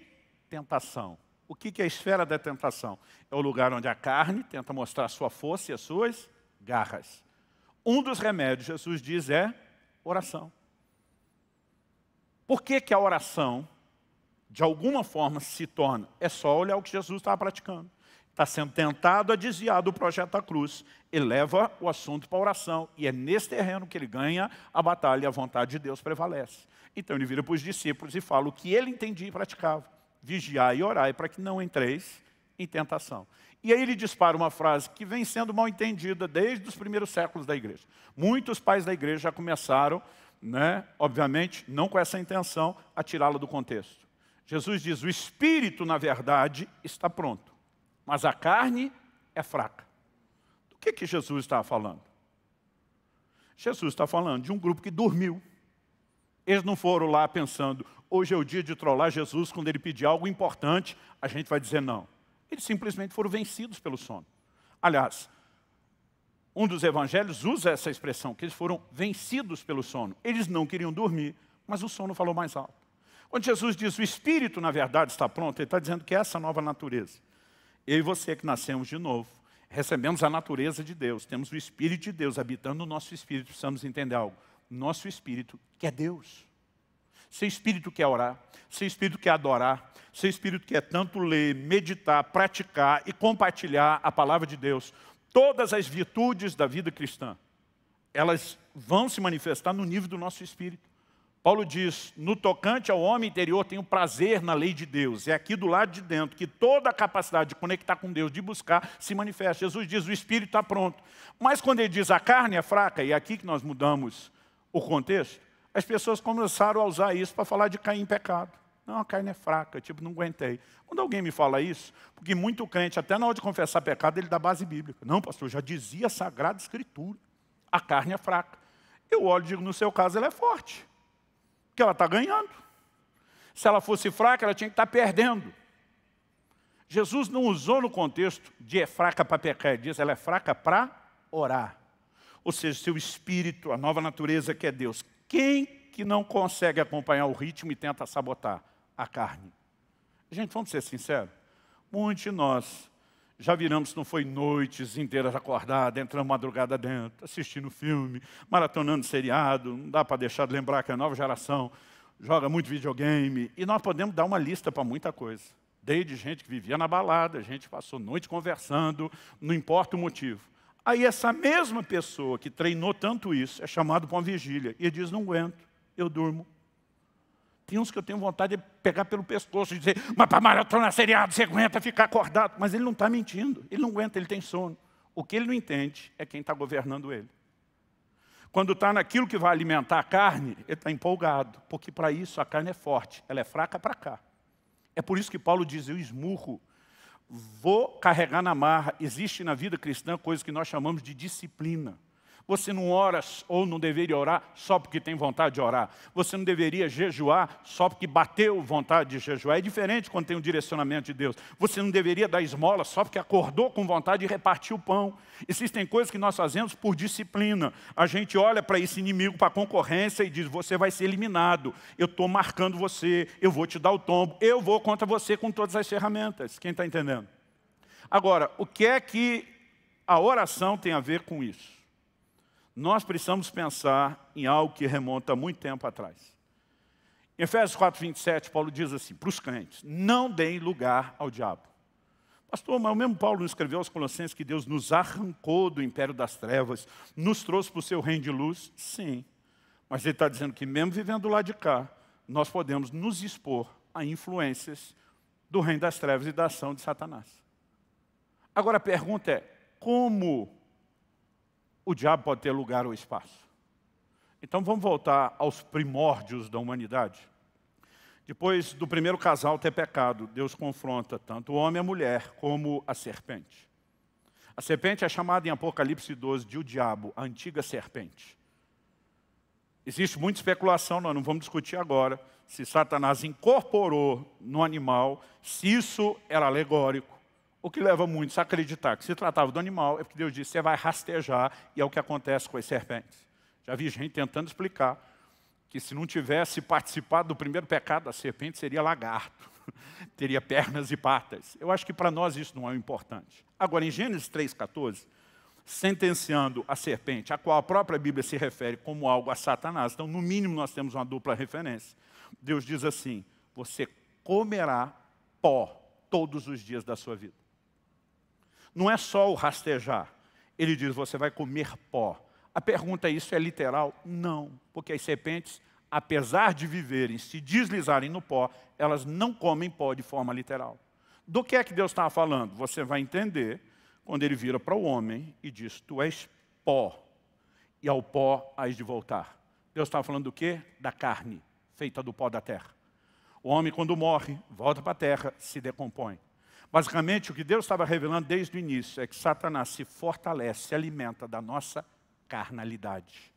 A: tentação. O que é a esfera da tentação? É o lugar onde a carne tenta mostrar a sua força e as suas garras. Um dos remédios, Jesus diz, é oração. Por que a oração, de alguma forma, se torna? É só olhar o que Jesus estava praticando. Está sendo tentado a desviar do projeto da cruz. Ele leva o assunto para a oração. E é nesse terreno que ele ganha a batalha e a vontade de Deus prevalece. Então ele vira para os discípulos e fala o que ele entendia e praticava. Vigiai e orai para que não entreis em tentação. E aí ele dispara uma frase que vem sendo mal entendida desde os primeiros séculos da igreja. Muitos pais da igreja já começaram, obviamente, não com essa intenção, a tirá-la do contexto. Jesus diz, o espírito, na verdade, está pronto, mas a carne é fraca. Do que Jesus está falando? Jesus está falando de um grupo que dormiu. Eles não foram lá pensando, hoje é o dia de trollar Jesus, quando ele pedir algo importante, a gente vai dizer não. Eles simplesmente foram vencidos pelo sono. Aliás, um dos evangelhos usa essa expressão, que eles foram vencidos pelo sono. Eles não queriam dormir, mas o sono falou mais alto. Quando Jesus diz, o espírito, na verdade, está pronto, ele está dizendo que é essa nova natureza. Eu e você que nascemos de novo, recebemos a natureza de Deus, temos o Espírito de Deus habitando no nosso espírito, precisamos entender algo. Nosso espírito quer Deus. Seu espírito quer orar, seu espírito quer adorar, seu espírito quer tanto ler, meditar, praticar e compartilhar a palavra de Deus. Todas as virtudes da vida cristã, elas vão se manifestar no nível do nosso espírito. Paulo diz, no tocante ao homem interior, tenho prazer na lei de Deus. É aqui do lado de dentro que toda a capacidade de conectar com Deus, de buscar, se manifesta. Jesus diz, o espírito está pronto. Mas quando ele diz, a carne é fraca, e é aqui que nós mudamos o contexto, as pessoas começaram a usar isso para falar de cair em pecado. Não, a carne é fraca, tipo, não aguentei. Quando alguém me fala isso, porque muito crente, até na hora de confessar pecado, ele dá base bíblica. Não, pastor, já dizia a Sagrada Escritura, a carne é fraca. Eu olho e digo, no seu caso, ela é forte. Porque ela está ganhando. Se ela fosse fraca, ela tinha que estar perdendo. Jesus não usou no contexto de é fraca para pecar, ele diz, ela é fraca para orar. Ou seja, seu espírito, a nova natureza que é Deus. Quem que não consegue acompanhar o ritmo e tenta sabotar? A carne. Gente, vamos ser sinceros. Muitos de nós já viramos, não foi noites inteiras acordadas, entrando madrugada dentro, assistindo filme, maratonando seriado, não dá para deixar de lembrar que a nova geração joga muito videogame. E nós podemos dar uma lista para muita coisa. Desde gente que vivia na balada, gente que passou noite conversando, não importa o motivo. Aí essa mesma pessoa que treinou tanto isso é chamado para uma vigília. E ele diz, não aguento, eu durmo. Tem uns que eu tenho vontade de pegar pelo pescoço e dizer, mas para maratona seriado você aguenta ficar acordado. Mas ele não está mentindo, ele não aguenta, ele tem sono. O que ele não entende é quem está governando ele. Quando está naquilo que vai alimentar a carne, ele está empolgado. Porque para isso a carne é forte, ela é fraca para cá. É por isso que Paulo diz, eu esmurro. Vou carregar na marra. Existe na vida cristã coisa que nós chamamos de disciplina. Você não ora ou não deveria orar só porque tem vontade de orar. Você não deveria jejuar só porque bateu vontade de jejuar. É diferente quando tem um direcionamento de Deus. Você não deveria dar esmola só porque acordou com vontade de repartir o pão. Existem coisas que nós fazemos por disciplina. A gente olha para esse inimigo, para a concorrência e diz, você vai ser eliminado. Eu estou marcando você, eu vou te dar o tombo, eu vou contra você com todas as ferramentas. Quem está entendendo? Agora, o que é que a oração tem a ver com isso? Nós precisamos pensar em algo que remonta a muito tempo atrás. Em Efésios 4:27, Paulo diz assim, para os crentes, não deem lugar ao diabo. Pastor, mas o mesmo Paulo nos escreveu aos Colossenses que Deus nos arrancou do império das trevas, nos trouxe para o seu reino de luz? Sim. Mas ele está dizendo que mesmo vivendo lá de cá, nós podemos nos expor a influências do reino das trevas e da ação de Satanás. Agora a pergunta é, como o diabo pode ter lugar ou espaço? Então vamos voltar aos primórdios da humanidade. Depois do primeiro casal ter pecado, Deus confronta tanto o homem e a mulher como a serpente. A serpente é chamada em Apocalipse 12 de o diabo, a antiga serpente. Existe muita especulação, nós não vamos discutir agora, se Satanás incorporou no animal, se isso era alegórico. O que leva muitos a acreditar que se tratava do animal é porque Deus disse, você vai rastejar, e é o que acontece com as serpentes. Já vi gente tentando explicar que se não tivesse participado do primeiro pecado, a serpente seria lagarto, teria pernas e patas. Eu acho que para nós isso não é o importante. Agora, em Gênesis 3,14, sentenciando a serpente, a qual a própria Bíblia se refere como algo a Satanás, então no mínimo nós temos uma dupla referência. Deus diz assim, você comerá pó todos os dias da sua vida. Não é só o rastejar, ele diz, você vai comer pó. A pergunta é, isso é literal? Não, porque as serpentes, apesar de viverem, se deslizarem no pó, elas não comem pó de forma literal. Do que é que Deus estava falando? Você vai entender quando ele vira para o homem e diz, tu és pó, e ao pó hás de voltar. Deus estava falando do quê? Da carne, feita do pó da terra. O homem, quando morre, volta para a terra, se decompõe. Basicamente, o que Deus estava revelando desde o início é que Satanás se fortalece, se alimenta da nossa carnalidade.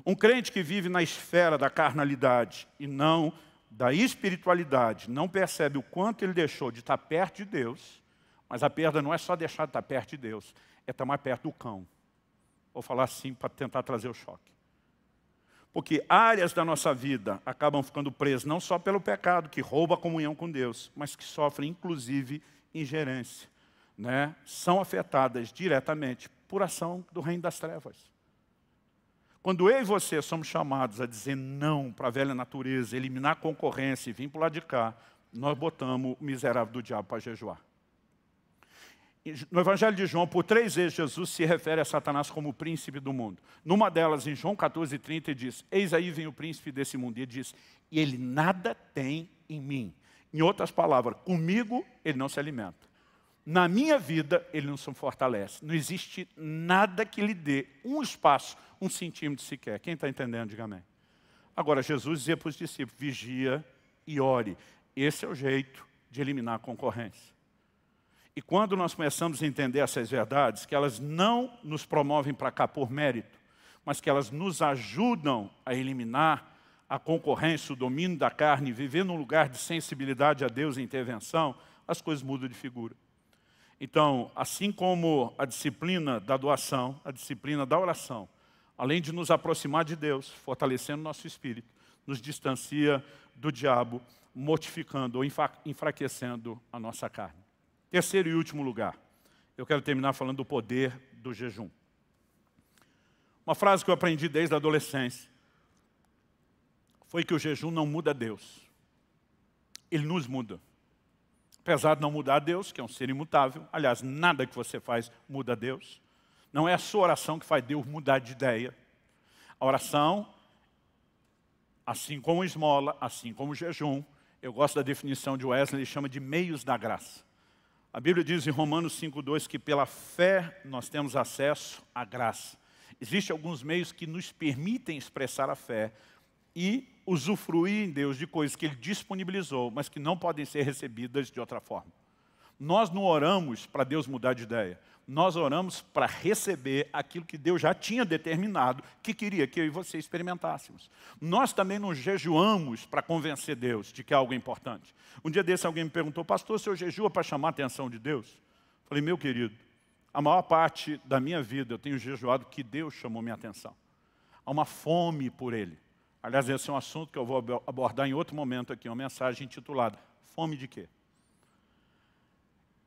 A: Um crente que vive na esfera da carnalidade e não da espiritualidade, não percebe o quanto ele deixou de estar perto de Deus, mas a perda não é só deixar de estar perto de Deus, é estar mais perto do cão. Vou falar assim para tentar trazer o choque. Porque áreas da nossa vida acabam ficando presas não só pelo pecado, que rouba a comunhão com Deus, mas que sofrem inclusive ingerência. Né? São afetadas diretamente por ação do reino das trevas. Quando eu e você somos chamados a dizer não para a velha natureza, eliminar a concorrência e vir para o lado de cá, nós botamos o miserável do diabo para jejuar. No Evangelho de João, por 3 vezes, Jesus se refere a Satanás como o príncipe do mundo. Numa delas, em João 14:30, ele diz, eis aí vem o príncipe desse mundo. E ele diz, e ele nada tem em mim. Em outras palavras, comigo ele não se alimenta. Na minha vida, ele não se fortalece. Não existe nada que lhe dê um espaço, 1 centímetro sequer. Quem está entendendo, diga amém. Agora, Jesus dizia para os discípulos, vigia e ore. Esse é o jeito de eliminar a concorrência. E quando nós começamos a entender essas verdades, que elas não nos promovem para cá por mérito, mas que elas nos ajudam a eliminar a concorrência, o domínio da carne, viver num lugar de sensibilidade a Deus e intervenção, as coisas mudam de figura. Então, assim como a disciplina da doação, a disciplina da oração, além de nos aproximar de Deus, fortalecendo nosso espírito, nos distancia do diabo, mortificando ou enfraquecendo a nossa carne. Terceiro e último lugar, eu quero terminar falando do poder do jejum. Uma frase que eu aprendi desde a adolescência foi que o jejum não muda Deus. Ele nos muda. Apesar de não mudar Deus, que é um ser imutável, aliás, nada que você faz muda Deus. Não é a sua oração que faz Deus mudar de ideia. A oração, assim como a esmola, assim como o jejum, eu gosto da definição de Wesley, ele chama de meios da graça. A Bíblia diz em Romanos 5,2 que pela fé nós temos acesso à graça. Existem alguns meios que nos permitem expressar a fé e usufruir em Deus de coisas que Ele disponibilizou, mas que não podem ser recebidas de outra forma. Nós não oramos para Deus mudar de ideia. Nós oramos para receber aquilo que Deus já tinha determinado, que queria que eu e você experimentássemos. Nós também não jejuamos para convencer Deus de que é algo importante. Um dia desse alguém me perguntou, pastor, o senhor jejua para chamar a atenção de Deus? Falei, meu querido, a maior parte da minha vida eu tenho jejuado que Deus chamou minha atenção. Há uma fome por Ele. Aliás, esse é um assunto que eu vou abordar em outro momento aqui, uma mensagem intitulada, fome de quê?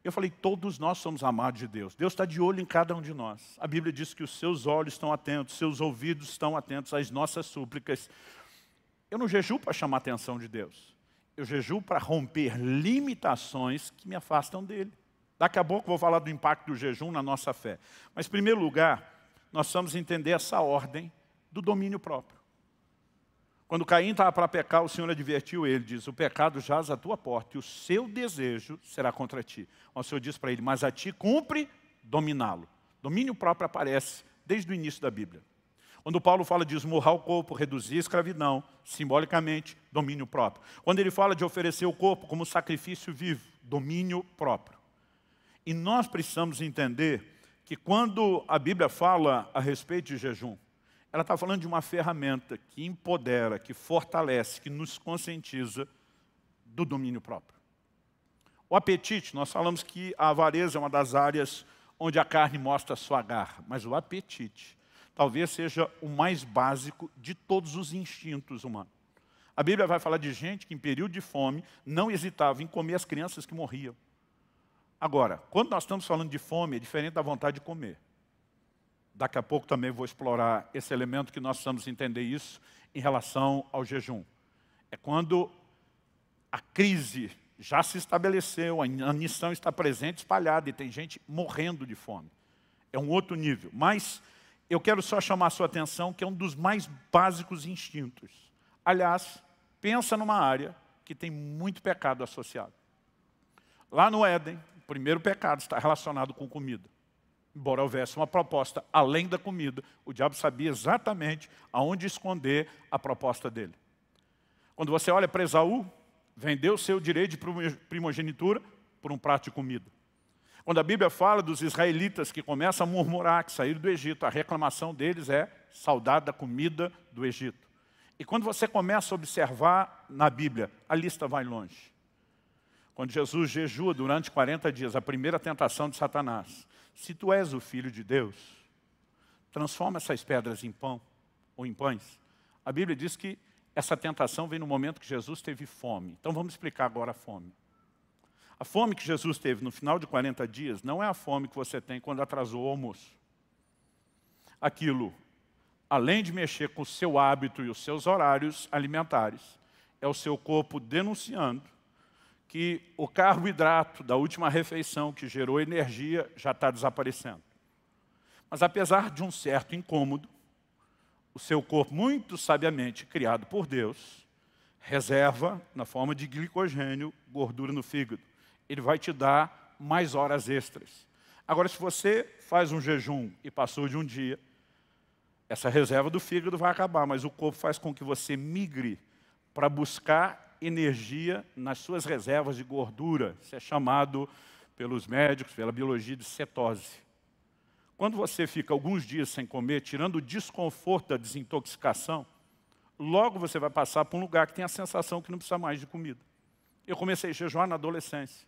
A: Eu falei, todos nós somos amados de Deus. Deus está de olho em cada um de nós. A Bíblia diz que os seus olhos estão atentos, seus ouvidos estão atentos às nossas súplicas. Eu não jejuo para chamar a atenção de Deus. Eu jejuo para romper limitações que me afastam dEle. Daqui a pouco eu vou falar do impacto do jejum na nossa fé. Mas, em primeiro lugar, nós precisamos entender essa ordem do domínio próprio. Quando Caim estava para pecar, o Senhor advertiu ele, diz, o pecado jaz à tua porta e o seu desejo será contra ti. O Senhor diz para ele, mas a ti cumpre dominá-lo. Domínio próprio aparece desde o início da Bíblia. Quando Paulo fala de esmurrar o corpo, reduzir a escravidão, simbolicamente, domínio próprio. Quando ele fala de oferecer o corpo como sacrifício vivo, domínio próprio. E nós precisamos entender que quando a Bíblia fala a respeito de jejum, ela está falando de uma ferramenta que empodera, que fortalece, que nos conscientiza do domínio próprio. O apetite, nós falamos que a avareza é uma das áreas onde a carne mostra a sua garra, mas o apetite talvez seja o mais básico de todos os instintos humanos. A Bíblia vai falar de gente que em período de fome não hesitava em comer as crianças que morriam. Agora, quando nós estamos falando de fome, é diferente da vontade de comer. Daqui a pouco também vou explorar esse elemento que nós precisamos entender isso em relação ao jejum. É quando a crise já se estabeleceu, a missão está presente, espalhada, e tem gente morrendo de fome. É um outro nível. Mas eu quero só chamar a sua atenção que é um dos mais básicos instintos. Aliás, pensa numa área que tem muito pecado associado. Lá no Éden, o primeiro pecado está relacionado com comida. Embora houvesse uma proposta além da comida, o diabo sabia exatamente aonde esconder a proposta dele. Quando você olha para Esaú, vendeu o seu direito de primogenitura por um prato de comida. Quando a Bíblia fala dos israelitas que começam a murmurar, que saíram do Egito, a reclamação deles é saudade da comida do Egito. E quando você começa a observar na Bíblia, a lista vai longe. Quando Jesus jejua durante 40 dias, a primeira tentação de Satanás, se tu és o Filho de Deus, transforma essas pedras em pão ou em pães. A Bíblia diz que essa tentação vem no momento que Jesus teve fome. Então vamos explicar agora a fome. A fome que Jesus teve no final de 40 dias não é a fome que você tem quando atrasou o almoço. Aquilo, além de mexer com o seu hábito e os seus horários alimentares, é o seu corpo denunciando que o carboidrato da última refeição que gerou energia já está desaparecendo. Mas apesar de um certo incômodo, o seu corpo, muito sabiamente criado por Deus, reserva, na forma de glicogênio, gordura no fígado. Ele vai te dar mais horas extras. Agora, se você faz um jejum e passou de um dia, essa reserva do fígado vai acabar, mas o corpo faz com que você migre para buscar energia nas suas reservas de gordura. Isso é chamado pelos médicos, pela biologia, de cetose. Quando você fica alguns dias sem comer, tirando o desconforto da desintoxicação, logo você vai passar por um lugar que tem a sensação que não precisa mais de comida. Eu comecei a jejuar na adolescência.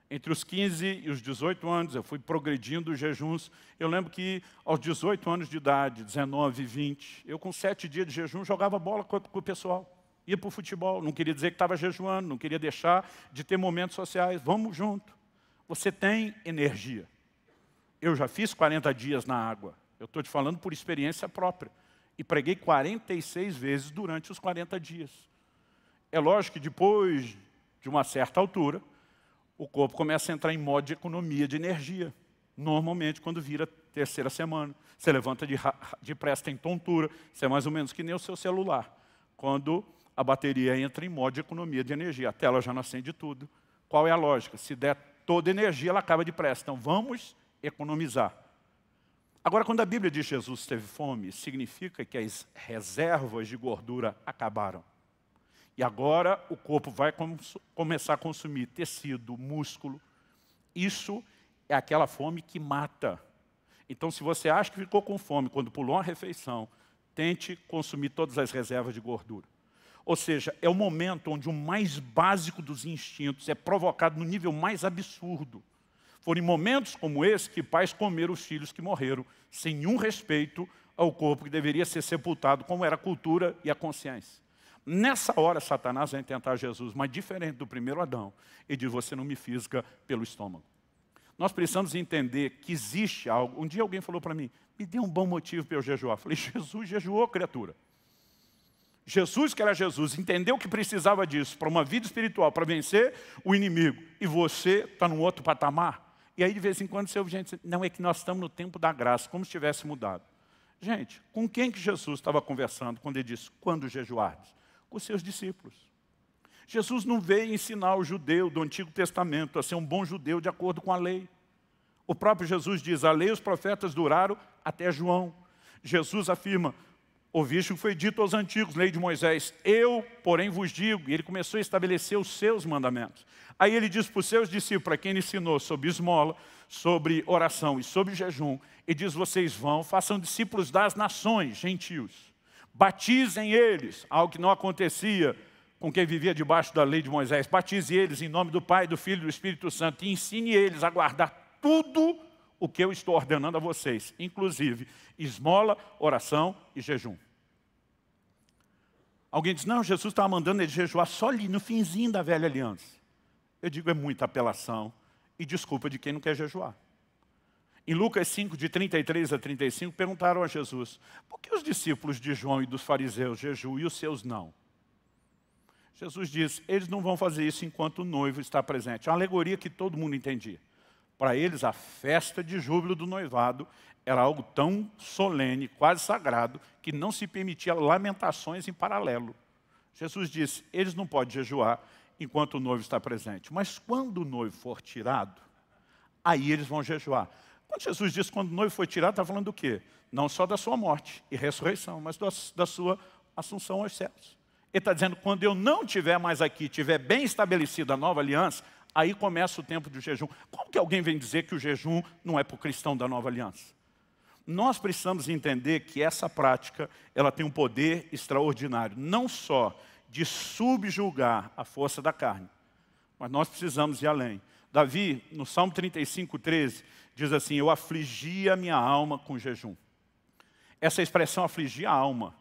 A: Entre os 15 e os 18 anos, eu fui progredindo os jejuns. Eu lembro que aos 18 anos de idade, 19, 20, eu com 7 dias de jejum jogava bola com o pessoal. Ia para o futebol, não queria dizer que estava jejuando, não queria deixar de ter momentos sociais. Vamos junto. Você tem energia. Eu já fiz 40 dias na água. Eu estou te falando por experiência própria. E preguei 46 vezes durante os 40 dias. É lógico que depois de uma certa altura, o corpo começa a entrar em modo de economia de energia. Normalmente, quando vira terceira semana. Você levanta depressa, tem tontura. Isso é mais ou menos que nem o seu celular. Quando a bateria entra em modo de economia de energia. A tela já não acende tudo. Qual é a lógica? Se der toda energia, ela acaba depressa. Então, vamos economizar. Agora, quando a Bíblia diz que Jesus teve fome, significa que as reservas de gordura acabaram. E agora o corpo vai começar a consumir tecido, músculo. Isso é aquela fome que mata. Então, se você acha que ficou com fome quando pulou uma refeição, tente consumir todas as reservas de gordura. Ou seja, é o momento onde o mais básico dos instintos é provocado no nível mais absurdo. Foram em momentos como esse que pais comeram os filhos que morreram, sem nenhum respeito ao corpo que deveria ser sepultado, como era a cultura e a consciência. Nessa hora, Satanás vem tentar Jesus, mas diferente do primeiro Adão, ele diz, você não me fisga pelo estômago. Nós precisamos entender que existe algo. Um dia alguém falou para mim, me dê um bom motivo para eu jejuar. Eu falei, Jesus jejuou, criatura. Jesus, que era Jesus, entendeu que precisava disso para uma vida espiritual, para vencer o inimigo. E você está num outro patamar. E aí, de vez em quando, você ouve gente dizer, não, é que nós estamos no tempo da graça, como se tivesse mudado. Gente, com quem que Jesus estava conversando quando ele disse, quando jejuardes? Com os seus discípulos. Jesus não veio ensinar o judeu do Antigo Testamento a ser um bom judeu de acordo com a lei. O próprio Jesus diz, a lei e os profetas duraram até João. Jesus afirma, ouviste o que foi dito aos antigos, lei de Moisés, eu, porém, vos digo, e ele começou a estabelecer os seus mandamentos. Aí ele diz para os seus discípulos, para quem ele ensinou sobre esmola, sobre oração e sobre jejum, e diz, vocês vão, façam discípulos das nações, gentios, batizem eles, algo que não acontecia com quem vivia debaixo da lei de Moisés, batize eles em nome do Pai, do Filho e do Espírito Santo, e ensine eles a guardar tudo o que eu estou ordenando a vocês, inclusive esmola, oração e jejum. Alguém diz, não, Jesus estava mandando ele jejuar só ali, no finzinho da velha aliança. Eu digo, é muita apelação e desculpa de quem não quer jejuar. Em Lucas 5, de 33 a 35, perguntaram a Jesus, por que os discípulos de João e dos fariseus jejuam e os seus não? Jesus diz, eles não vão fazer isso enquanto o noivo está presente. É uma alegoria que todo mundo entendia. Para eles, a festa de júbilo do noivado era algo tão solene, quase sagrado, que não se permitia lamentações em paralelo. Jesus disse, eles não podem jejuar enquanto o noivo está presente. Mas quando o noivo for tirado, aí eles vão jejuar. Quando Jesus disse quando o noivo foi tirado, está falando do quê? Não só da sua morte e ressurreição, mas da sua assunção aos céus. Ele está dizendo, quando eu não estiver mais aqui, estiver bem estabelecida a nova aliança, aí começa o tempo do jejum. Como que alguém vem dizer que o jejum não é para o cristão da nova aliança? Nós precisamos entender que essa prática, ela tem um poder extraordinário, não só de subjugar a força da carne, mas nós precisamos ir além. Davi, no Salmo 35, 13, diz assim, eu afligi a minha alma com jejum. Essa expressão, afligir a alma,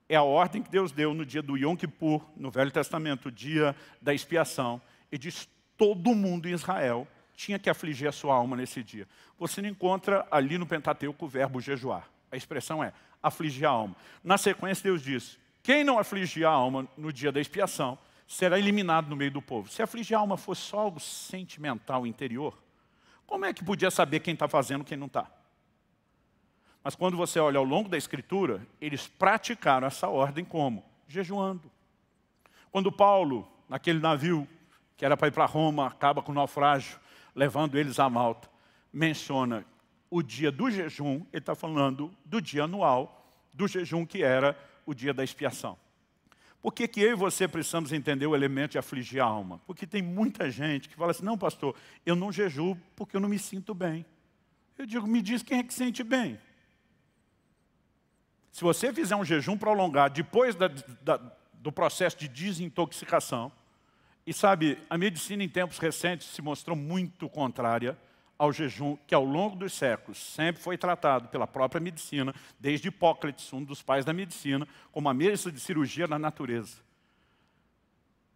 A: é a ordem que Deus deu no dia do Yom Kippur, no Velho Testamento, o dia da expiação. E diz, todo mundo em Israel tinha que afligir a sua alma nesse dia. Você não encontra ali no Pentateuco o verbo jejuar. A expressão é afligir a alma. Na sequência, Deus diz, quem não afligir a alma no dia da expiação, será eliminado no meio do povo. Se afligir a alma fosse só algo sentimental, interior, como é que podia saber quem está fazendo e quem não está? Mas quando você olha ao longo da Escritura, eles praticaram essa ordem como? Jejuando. Quando Paulo, naquele navio que era para ir para Roma, acaba com o naufrágio, levando eles a Malta, menciona o dia do jejum, ele está falando do dia anual, do jejum que era o dia da expiação. Por que eu e você precisamos entender o elemento de afligir a alma? Porque tem muita gente que fala assim, não pastor, eu não jejuo porque eu não me sinto bem. Eu digo, me diz quem é que sente bem. Se você fizer um jejum prolongado depois do processo de desintoxicação, e sabe, a medicina em tempos recentes se mostrou muito contrária ao jejum, que ao longo dos séculos sempre foi tratado pela própria medicina, desde Hipócrates, um dos pais da medicina, como a mesa de cirurgia na natureza.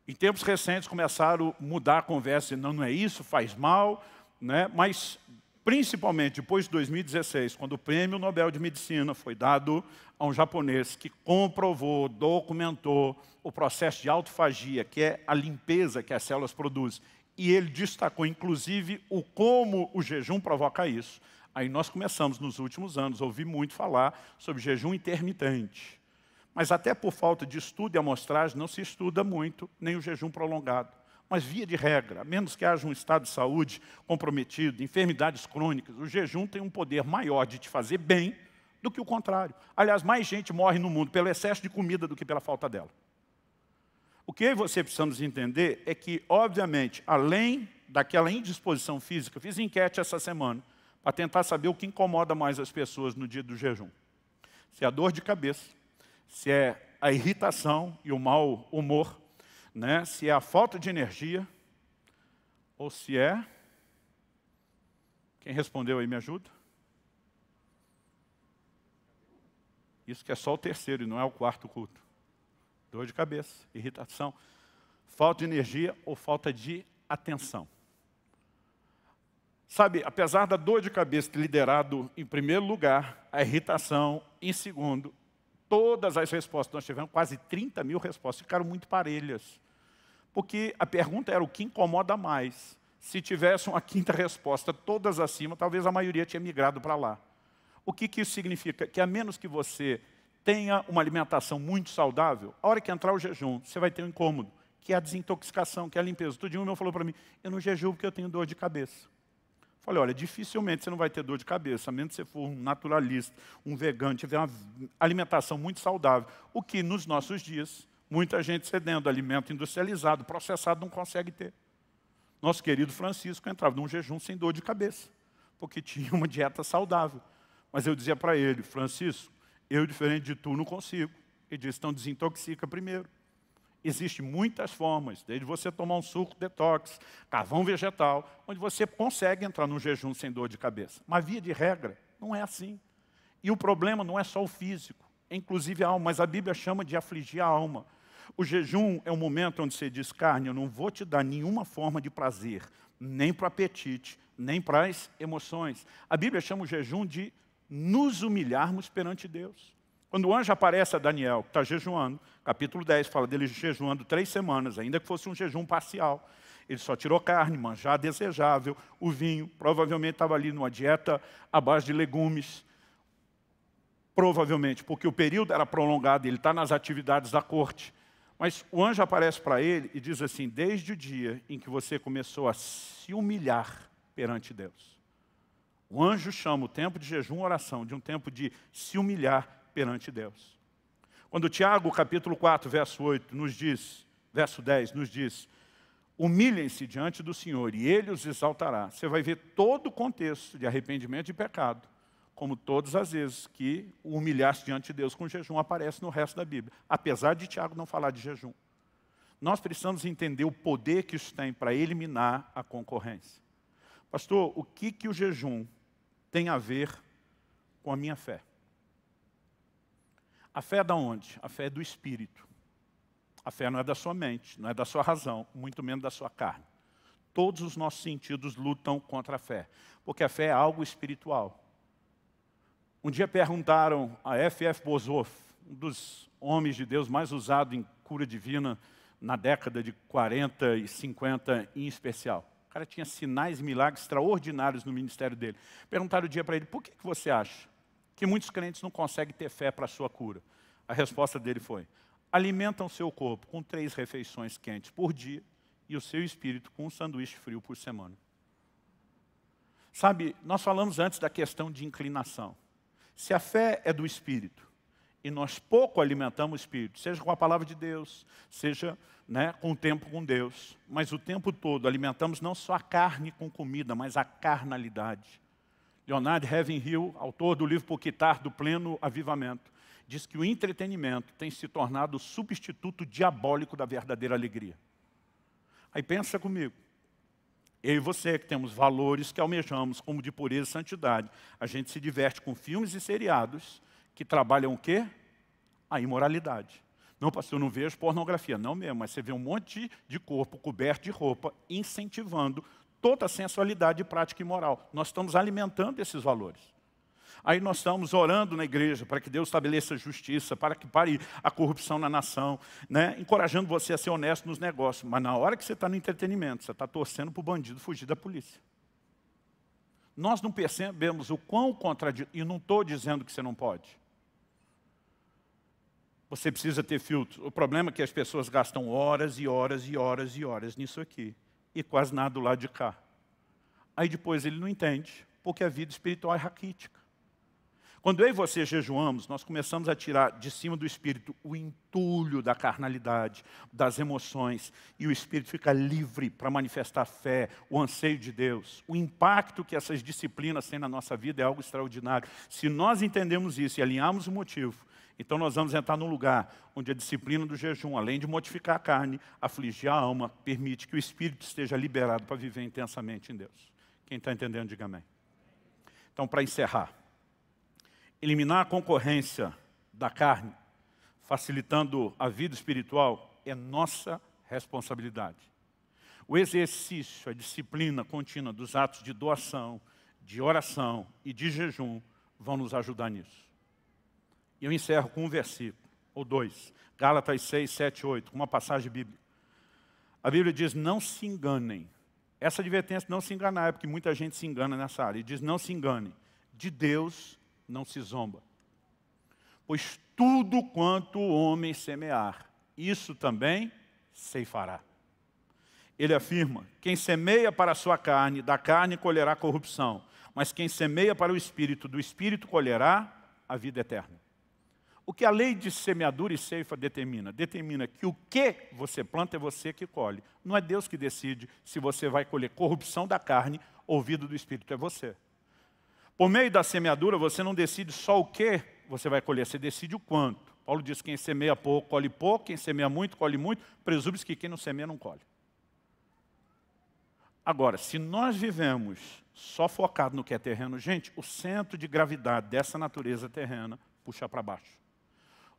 A: Em tempos recentes começaram a mudar a conversa, não é isso, faz mal, né? Mas principalmente depois de 2016, quando o Prêmio Nobel de Medicina foi dado a um japonês que comprovou, documentou o processo de autofagia, que é a limpeza que as células produzem, e ele destacou, inclusive, como o jejum provoca isso. Aí nós começamos, nos últimos anos, a ouvir muito falar sobre jejum intermitente. Mas até por falta de estudo e amostragem, não se estuda muito nem o jejum prolongado. Mas, via de regra, a menos que haja um estado de saúde comprometido, enfermidades crônicas, o jejum tem um poder maior de te fazer bem do que o contrário. Aliás, mais gente morre no mundo pelo excesso de comida do que pela falta dela. O que eu e você precisamos entender é que, obviamente, além daquela indisposição física, fiz enquete essa semana para tentar saber o que incomoda mais as pessoas no dia do jejum. Se é a dor de cabeça, se é a irritação e o mau humor, né? Se é a falta de energia, ou se é... Quem respondeu aí me ajuda? Isso que é só o terceiro e não é o quarto culto. Dor de cabeça, irritação, falta de energia ou falta de atenção. Sabe, apesar da dor de cabeça ter liderado em primeiro lugar, a irritação em segundo, todas as respostas, nós tivemos quase 30 mil respostas, ficaram muito parelhas. Porque a pergunta era o que incomoda mais. Se tivesse uma quinta resposta, todas acima, talvez a maioria tinha migrado para lá. O que isso significa? Que a menos que você tenha uma alimentação muito saudável, a hora que entrar o jejum, você vai ter um incômodo, que é a desintoxicação, que é a limpeza. Todo dia um meu falou para mim, eu não jejuo porque eu tenho dor de cabeça. Falei, olha, dificilmente você não vai ter dor de cabeça, a menos que você for um naturalista, um vegano, tiver uma alimentação muito saudável. O que nos nossos dias, muita gente cedendo alimento industrializado, processado, não consegue ter. Nosso querido Francisco entrava num jejum sem dor de cabeça, porque tinha uma dieta saudável. Mas eu dizia para ele, Francisco, eu, diferente de tu, não consigo. Ele disse, então desintoxica primeiro. Existem muitas formas, desde você tomar um suco detox, carvão vegetal, onde você consegue entrar num jejum sem dor de cabeça. Mas, via de regra, não é assim. E o problema não é só o físico, é inclusive a alma, mas a Bíblia chama de afligir a alma. O jejum é um momento onde você diz, carne, eu não vou te dar nenhuma forma de prazer, nem para o apetite, nem para as emoções. A Bíblia chama o jejum de nos humilharmos perante Deus. Quando o anjo aparece a Daniel, que está jejuando, capítulo 10, fala dele jejuando 3 semanas, ainda que fosse um jejum parcial. Ele só tirou carne, manjar desejável, o vinho, provavelmente estava ali numa dieta à base de legumes. Provavelmente, porque o período era prolongado, ele está nas atividades da corte. Mas o anjo aparece para ele e diz assim, desde o dia em que você começou a se humilhar perante Deus. O anjo chama o tempo de jejum e oração de um tempo de se humilhar perante Deus. Quando Tiago, capítulo 4, verso 8, nos diz, verso 10, nos diz, humilhem-se diante do Senhor e Ele os exaltará. Você vai ver todo o contexto de arrependimento e pecado, como todas as vezes que o humilhar-se diante de Deus com jejum aparece no resto da Bíblia, apesar de Tiago não falar de jejum. Nós precisamos entender o poder que isso tem para eliminar a concorrência. Pastor, o que o jejum tem a ver com a minha fé? A fé é da onde? A fé é do Espírito. A fé não é da sua mente, não é da sua razão, muito menos da sua carne. Todos os nossos sentidos lutam contra a fé, porque a fé é algo espiritual. Um dia perguntaram a F.F. Bosworth, um dos homens de Deus mais usado em cura divina na década de 40 e 50 em especial. O cara tinha sinais e milagres extraordinários no ministério dele. Perguntaram um dia para ele, por que você acha que muitos crentes não conseguem ter fé para a sua cura? A resposta dele foi, alimentam seu corpo com 3 refeições quentes por dia e o seu espírito com um sanduíche frio por semana. Sabe, nós falamos antes da questão de inclinação. Se a fé é do Espírito, e nós pouco alimentamos o Espírito, seja com a palavra de Deus, seja com o tempo com Deus, mas o tempo todo alimentamos não só a carne com comida, mas a carnalidade. Leonard Ravenhill, autor do livro Por Quitar do Pleno Avivamento, diz que o entretenimento tem se tornado o substituto diabólico da verdadeira alegria. Aí pensa comigo. Eu e você que temos valores que almejamos, como de pureza e santidade, a gente se diverte com filmes e seriados que trabalham o quê? A imoralidade. Não, pastor, eu não vejo pornografia. Não mesmo, mas você vê um monte de corpo coberto de roupa, incentivando toda a sensualidade e prática imoral. Nós estamos alimentando esses valores. Aí nós estamos orando na igreja para que Deus estabeleça justiça, para que pare a corrupção na nação, encorajando você a ser honesto nos negócios. Mas na hora que você está no entretenimento, você está torcendo para o bandido fugir da polícia. Nós não percebemos o quão contraditório, e não estou dizendo que você não pode. Você precisa ter filtro. O problema é que as pessoas gastam horas e horas e horas e horas nisso aqui, e quase nada do lado de cá. Aí depois ele não entende, porque a vida espiritual é raquítica. Quando eu e você jejuamos, nós começamos a tirar de cima do Espírito o entulho da carnalidade, das emoções, e o Espírito fica livre para manifestar a fé, o anseio de Deus. O impacto que essas disciplinas têm na nossa vida é algo extraordinário. Se nós entendemos isso e alinharmos o motivo, então nós vamos entrar num lugar onde a disciplina do jejum, além de mortificar a carne, afligir a alma, permite que o Espírito esteja liberado para viver intensamente em Deus. Quem está entendendo, diga amém. Então, para encerrar, eliminar a concorrência da carne, facilitando a vida espiritual, é nossa responsabilidade. O exercício, a disciplina contínua dos atos de doação, de oração e de jejum vão nos ajudar nisso. E eu encerro com um versículo, ou 2, Gálatas 6, 7, 8, com uma passagem bíblica. A Bíblia diz, não se enganem. Essa advertência, não se enganar, é porque muita gente se engana nessa área. E diz, não se enganem. De Deus não se zomba. Pois tudo quanto o homem semear, isso também ceifará. Ele afirma, quem semeia para a sua carne, da carne colherá corrupção. Mas quem semeia para o Espírito, do Espírito colherá a vida eterna. O que a lei de semeadura e ceifa determina? Determina que o que você planta é você que colhe. Não é Deus que decide se você vai colher corrupção da carne ou vida do Espírito, é você. Por meio da semeadura, você não decide só o que você vai colher, você decide o quanto. Paulo diz que quem semeia pouco, colhe pouco, quem semeia muito, colhe muito. Presume-se que quem não semeia, não colhe. Agora, se nós vivemos só focado no que é terreno, gente, o centro de gravidade dessa natureza terrena puxa para baixo.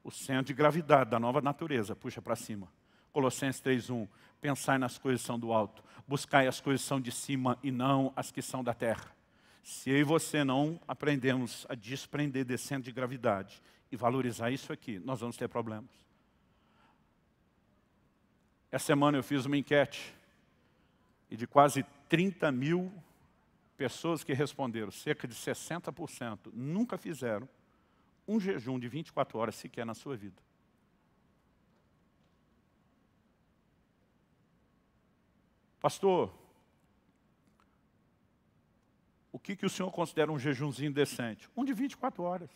A: O centro de gravidade da nova natureza puxa para cima. Colossenses 3:1, pensai nas coisas que são do alto, buscai as coisas que são de cima e não as que são da terra. Se eu e você não aprendemos a desprender desse centro de gravidade e valorizar isso aqui, nós vamos ter problemas. Essa semana eu fiz uma enquete e de quase 30 mil pessoas que responderam, cerca de 60%, nunca fizeram um jejum de 24 horas sequer na sua vida. Pastor, o que o senhor considera um jejumzinho decente? Um de 24 horas.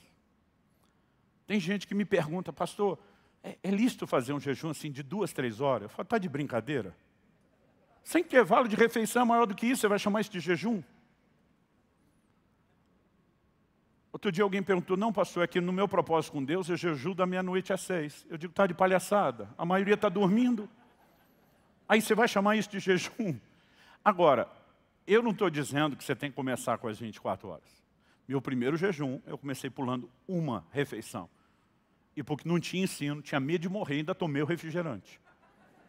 A: Tem gente que me pergunta, pastor, é lícito fazer um jejum assim de 2, 3 horas? Eu falo, está de brincadeira? Sem intervalo de refeição maior do que isso, você vai chamar isso de jejum? Outro dia alguém perguntou, não pastor, é que no meu propósito com Deus eu jejuo da meia-noite às 6. Eu digo, está de palhaçada, a maioria está dormindo. Aí você vai chamar isso de jejum? Agora, eu não estou dizendo que você tem que começar com as 24 horas. Meu primeiro jejum, eu comecei pulando uma refeição. E porque não tinha ensino, tinha medo de morrer, ainda tomei o refrigerante.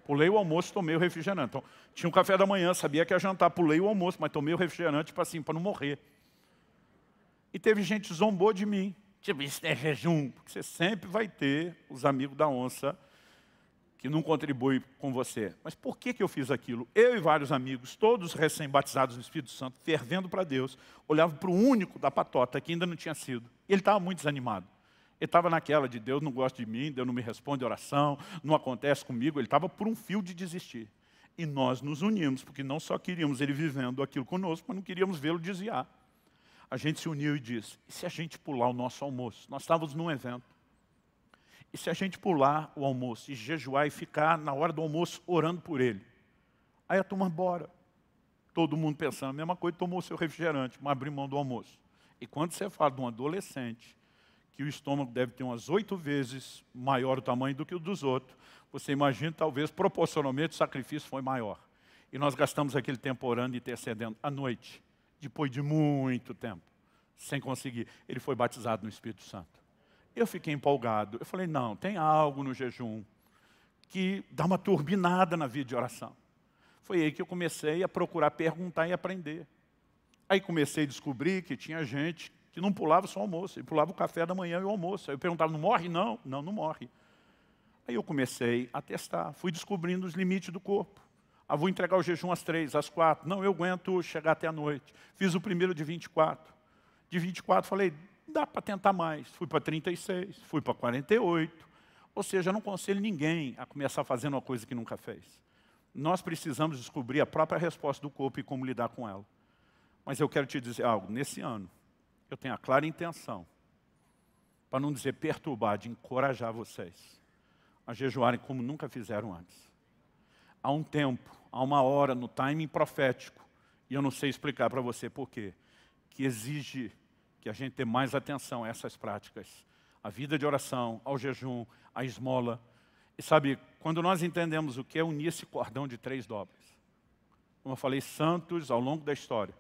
A: Pulei o almoço, tomei o refrigerante. Então, tinha um café da manhã, sabia que ia jantar, pulei o almoço, mas tomei o refrigerante, tipo assim, para não morrer. E teve gente que zombou de mim. Tipo, isso é jejum. Porque você sempre vai ter os amigos da onça que não contribuem com você. Mas por que eu fiz aquilo? Eu e vários amigos, todos recém-batizados no Espírito Santo, fervendo para Deus, olhavam para o único da patota que ainda não tinha sido. Ele estava muito desanimado. Ele estava naquela de Deus não gosta de mim, Deus não me responde oração, não acontece comigo. Ele estava por um fio de desistir. E nós nos unimos, porque não só queríamos ele vivendo aquilo conosco, mas não queríamos vê-lo desviar. A gente se uniu e disse, e se a gente pular o nosso almoço? Nós estávamos num evento. E se a gente pular o almoço e jejuar e ficar na hora do almoço orando por ele? Aí a turma, bora. Todo mundo pensando a mesma coisa, tomou o seu refrigerante, mas abriu mão do almoço. E quando você fala de um adolescente, que o estômago deve ter umas 8 vezes maior o tamanho do que o dos outros, você imagina, talvez, proporcionalmente, o sacrifício foi maior. E nós gastamos aquele tempo orando e intercedendo à noite, depois de muito tempo, sem conseguir. Ele foi batizado no Espírito Santo. Eu fiquei empolgado. Eu falei, não, tem algo no jejum que dá uma turbinada na vida de oração. Foi aí que eu comecei a procurar perguntar e aprender. Aí comecei a descobrir que tinha gente que não pulava só o almoço, ele pulava o café da manhã e o almoço. Aí eu perguntava, não morre? Não, não morre. Aí eu comecei a testar, fui descobrindo os limites do corpo. Ah, vou entregar o jejum às 3, às 4. Não, eu aguento chegar até a noite. Fiz o primeiro de 24. De 24 falei, dá para tentar mais. Fui para 36, fui para 48. Ou seja, eu não aconselho ninguém a começar fazendo uma coisa que nunca fez. Nós precisamos descobrir a própria resposta do corpo e como lidar com ela. Mas eu quero te dizer algo, nesse ano, eu tenho a clara intenção, para não dizer perturbar, de encorajar vocês a jejuarem como nunca fizeram antes. Há um tempo, há uma hora no timing profético, e eu não sei explicar para você por quê, que exige que a gente dê mais atenção a essas práticas. A vida de oração, ao jejum, à esmola. E sabe, quando nós entendemos o que é unir esse cordão de 3 dobras, como eu falei, santos ao longo da história,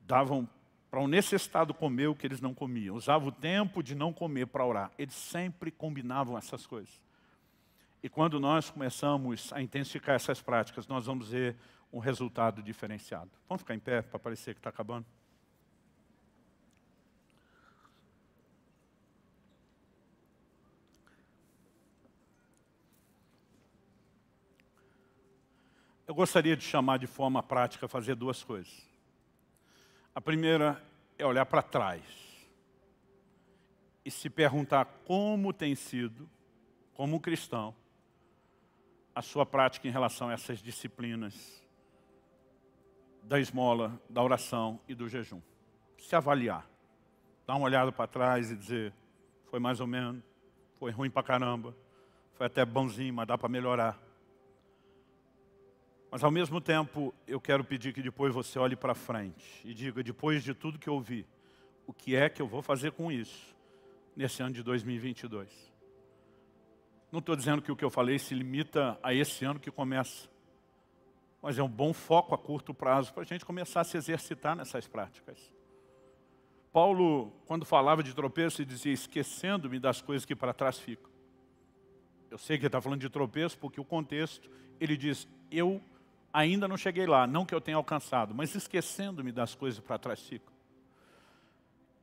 A: davam para o necessitado comer o que eles não comiam. Usavam o tempo de não comer para orar. Eles sempre combinavam essas coisas. E quando nós começamos a intensificar essas práticas, nós vamos ver um resultado diferenciado. Vamos ficar em pé para parecer que está acabando? Eu gostaria de chamar de forma prática, fazer 2 coisas. A primeira é olhar para trás e se perguntar como tem sido, como cristão, a sua prática em relação a essas disciplinas da esmola, da oração e do jejum. Se avaliar. Dar uma olhada para trás e dizer, foi mais ou menos, foi ruim pra caramba, foi até bonzinho, mas dá para melhorar. Mas ao mesmo tempo, eu quero pedir que depois você olhe para frente e diga, depois de tudo que eu ouvi, o que é que eu vou fazer com isso nesse ano de 2022? Não estou dizendo que o que eu falei se limita a esse ano que começa, mas é um bom foco a curto prazo para a gente começar a se exercitar nessas práticas. Paulo, quando falava de tropeço, ele dizia, esquecendo-me das coisas que para trás ficam. Eu sei que ele está falando de tropeço porque o contexto, ele diz, eu ainda não cheguei lá, não que eu tenha alcançado, mas esquecendo-me das coisas que para trás ficam.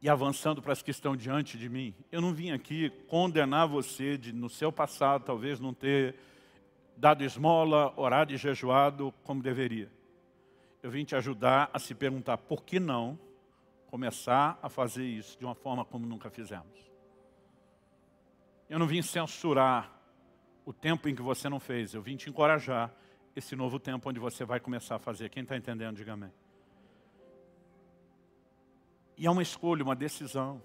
A: E avançando para as que estão diante de mim, eu não vim aqui condenar você de, no seu passado, talvez não ter dado esmola, orado e jejuado como deveria. Eu vim te ajudar a se perguntar, por que não começar a fazer isso de uma forma como nunca fizemos? Eu não vim censurar o tempo em que você não fez, eu vim te encorajar esse novo tempo onde você vai começar a fazer. Quem está entendendo, diga amém. E é uma escolha, uma decisão.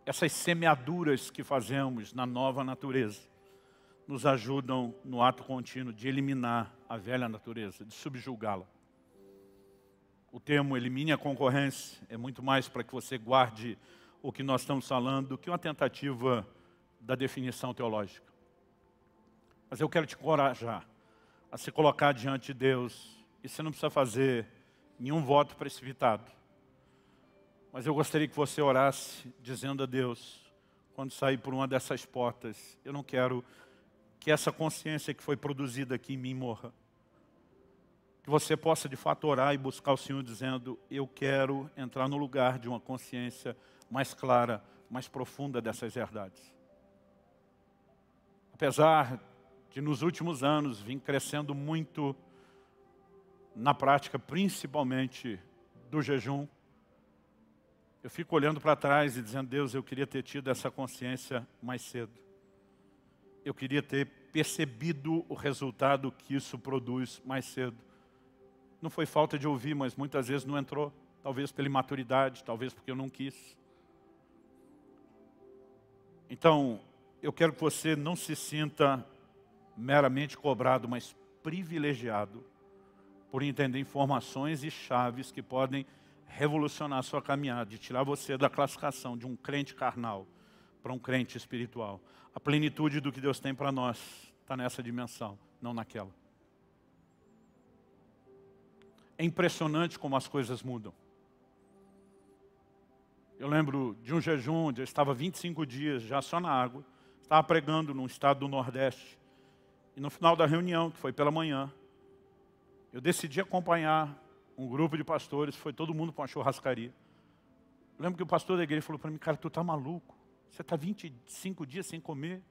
A: Essas semeaduras que fazemos na nova natureza nos ajudam no ato contínuo de eliminar a velha natureza, de subjugá-la. O termo elimine a concorrência é muito mais para que você guarde o que nós estamos falando do que uma tentativa da definição teológica. Mas eu quero te encorajar a se colocar diante de Deus, e você não precisa fazer nenhum voto precipitado. Mas eu gostaria que você orasse dizendo a Deus, quando sair por uma dessas portas, eu não quero que essa consciência que foi produzida aqui em mim morra. Que você possa de fato orar e buscar o Senhor dizendo, eu quero entrar no lugar de uma consciência mais clara, mais profunda dessas verdades. Apesar de nos últimos anos vir crescendo muito na prática, principalmente do jejum, eu fico olhando para trás e dizendo, Deus, eu queria ter tido essa consciência mais cedo. Eu queria ter percebido o resultado que isso produz mais cedo. Não foi falta de ouvir, mas muitas vezes não entrou. Talvez pela imaturidade, talvez porque eu não quis. Então, eu quero que você não se sinta meramente cobrado, mas privilegiado por entender informações e chaves que podem revolucionar a sua caminhada, de tirar você da classificação de um crente carnal para um crente espiritual. A plenitude do que Deus tem para nós está nessa dimensão, não naquela. É impressionante como as coisas mudam. Eu lembro de um jejum onde eu estava 25 dias já só na água, estava pregando num estado do Nordeste, e no final da reunião, que foi pela manhã, eu decidi acompanhar um grupo de pastores, foi todo mundo para uma churrascaria. Eu lembro que o pastor da igreja falou para mim, cara, tu tá maluco? Você está 25 dias sem comer?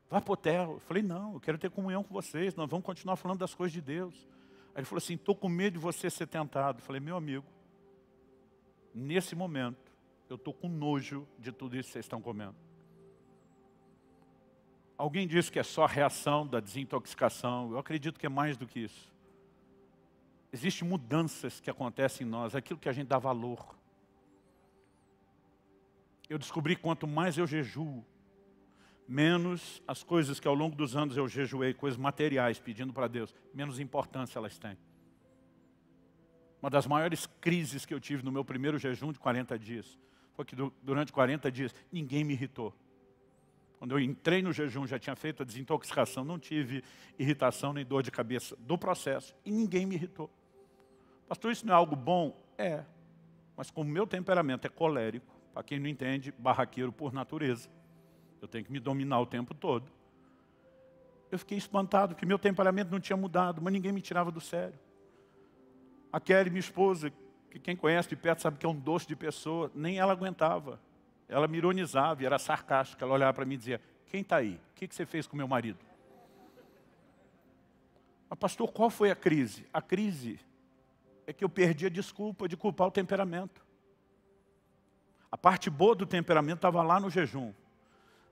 A: Vai para o hotel. Eu falei, não, eu quero ter comunhão com vocês, nós vamos continuar falando das coisas de Deus. Aí ele falou assim, estou com medo de você ser tentado. Eu falei, meu amigo, nesse momento, eu estou com nojo de tudo isso que vocês estão comendo. Alguém disse que é só a reação da desintoxicação. Eu acredito que é mais do que isso. Existem mudanças que acontecem em nós, aquilo que a gente dá valor. Eu descobri que quanto mais eu jejuo, menos as coisas que ao longo dos anos eu jejuei, coisas materiais, pedindo para Deus, menos importância elas têm. Uma das maiores crises que eu tive no meu primeiro jejum de 40 dias, foi que durante 40 dias ninguém me irritou. Quando eu entrei no jejum, já tinha feito a desintoxicação, não tive irritação nem dor de cabeça do processo, e ninguém me irritou. Pastor, isso não é algo bom? É, mas como o meu temperamento é colérico, para quem não entende, barraqueiro por natureza, eu tenho que me dominar o tempo todo. Eu fiquei espantado, porque meu temperamento não tinha mudado, mas ninguém me tirava do sério. A Kelly, minha esposa, que quem conhece de perto sabe que é um doce de pessoa, nem ela aguentava. Ela me ironizava e era sarcástica. Ela olhava para mim e dizia, quem está aí? O que você fez com meu marido? Mas pastor, qual foi a crise? A crise é que eu perdi a desculpa de culpar o temperamento. A parte boa do temperamento estava lá no jejum.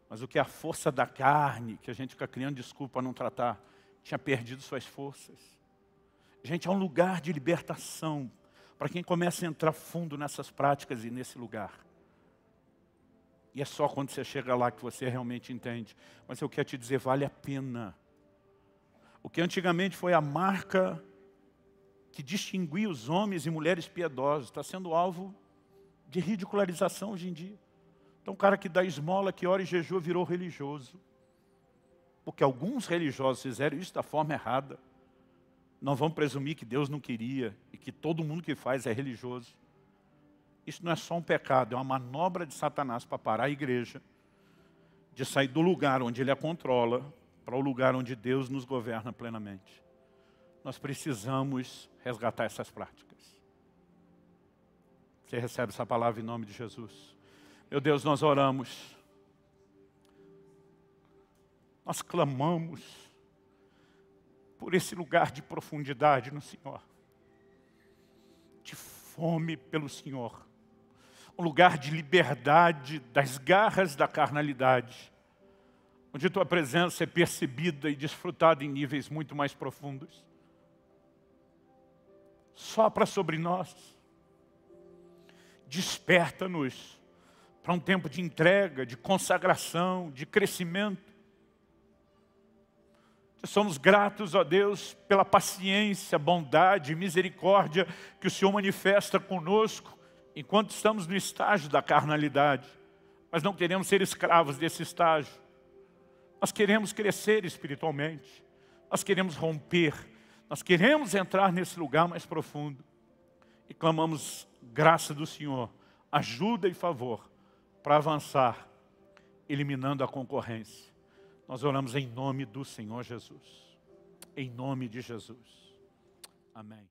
A: Mas o que é a força da carne, que a gente fica criando desculpa para não tratar, tinha perdido suas forças. Gente, é um lugar de libertação para quem começa a entrar fundo nessas práticas e nesse lugar. E é só quando você chega lá que você realmente entende. Mas eu quero te dizer, vale a pena. O que antigamente foi a marca que distinguia os homens e mulheres piedosos, está sendo alvo de ridicularização hoje em dia. Então o cara que dá esmola, que ora e jejua, virou religioso. Porque alguns religiosos fizeram isso da forma errada. Não vamos presumir que Deus não queria e que todo mundo que faz é religioso. Isso não é só um pecado, é uma manobra de Satanás para parar a igreja de sair do lugar onde ele a controla para o lugar onde Deus nos governa plenamente. Nós precisamos resgatar essas práticas. Você recebe essa palavra em nome de Jesus. Meu Deus, nós oramos. Nós clamamos por esse lugar de profundidade no Senhor. De fome pelo Senhor. Um lugar de liberdade das garras da carnalidade. Onde Tua presença é percebida e desfrutada em níveis muito mais profundos. Sopra sobre nós. Desperta-nos para um tempo de entrega, de consagração, de crescimento. Somos gratos, ó Deus, pela paciência, bondade e misericórdia que o Senhor manifesta conosco enquanto estamos no estágio da carnalidade. Mas não queremos ser escravos desse estágio. Nós queremos crescer espiritualmente. Nós queremos romper. Nós queremos entrar nesse lugar mais profundo. E clamamos graça do Senhor, ajuda e favor para avançar, eliminando a concorrência. Nós oramos em nome do Senhor Jesus. Em nome de Jesus. Amém.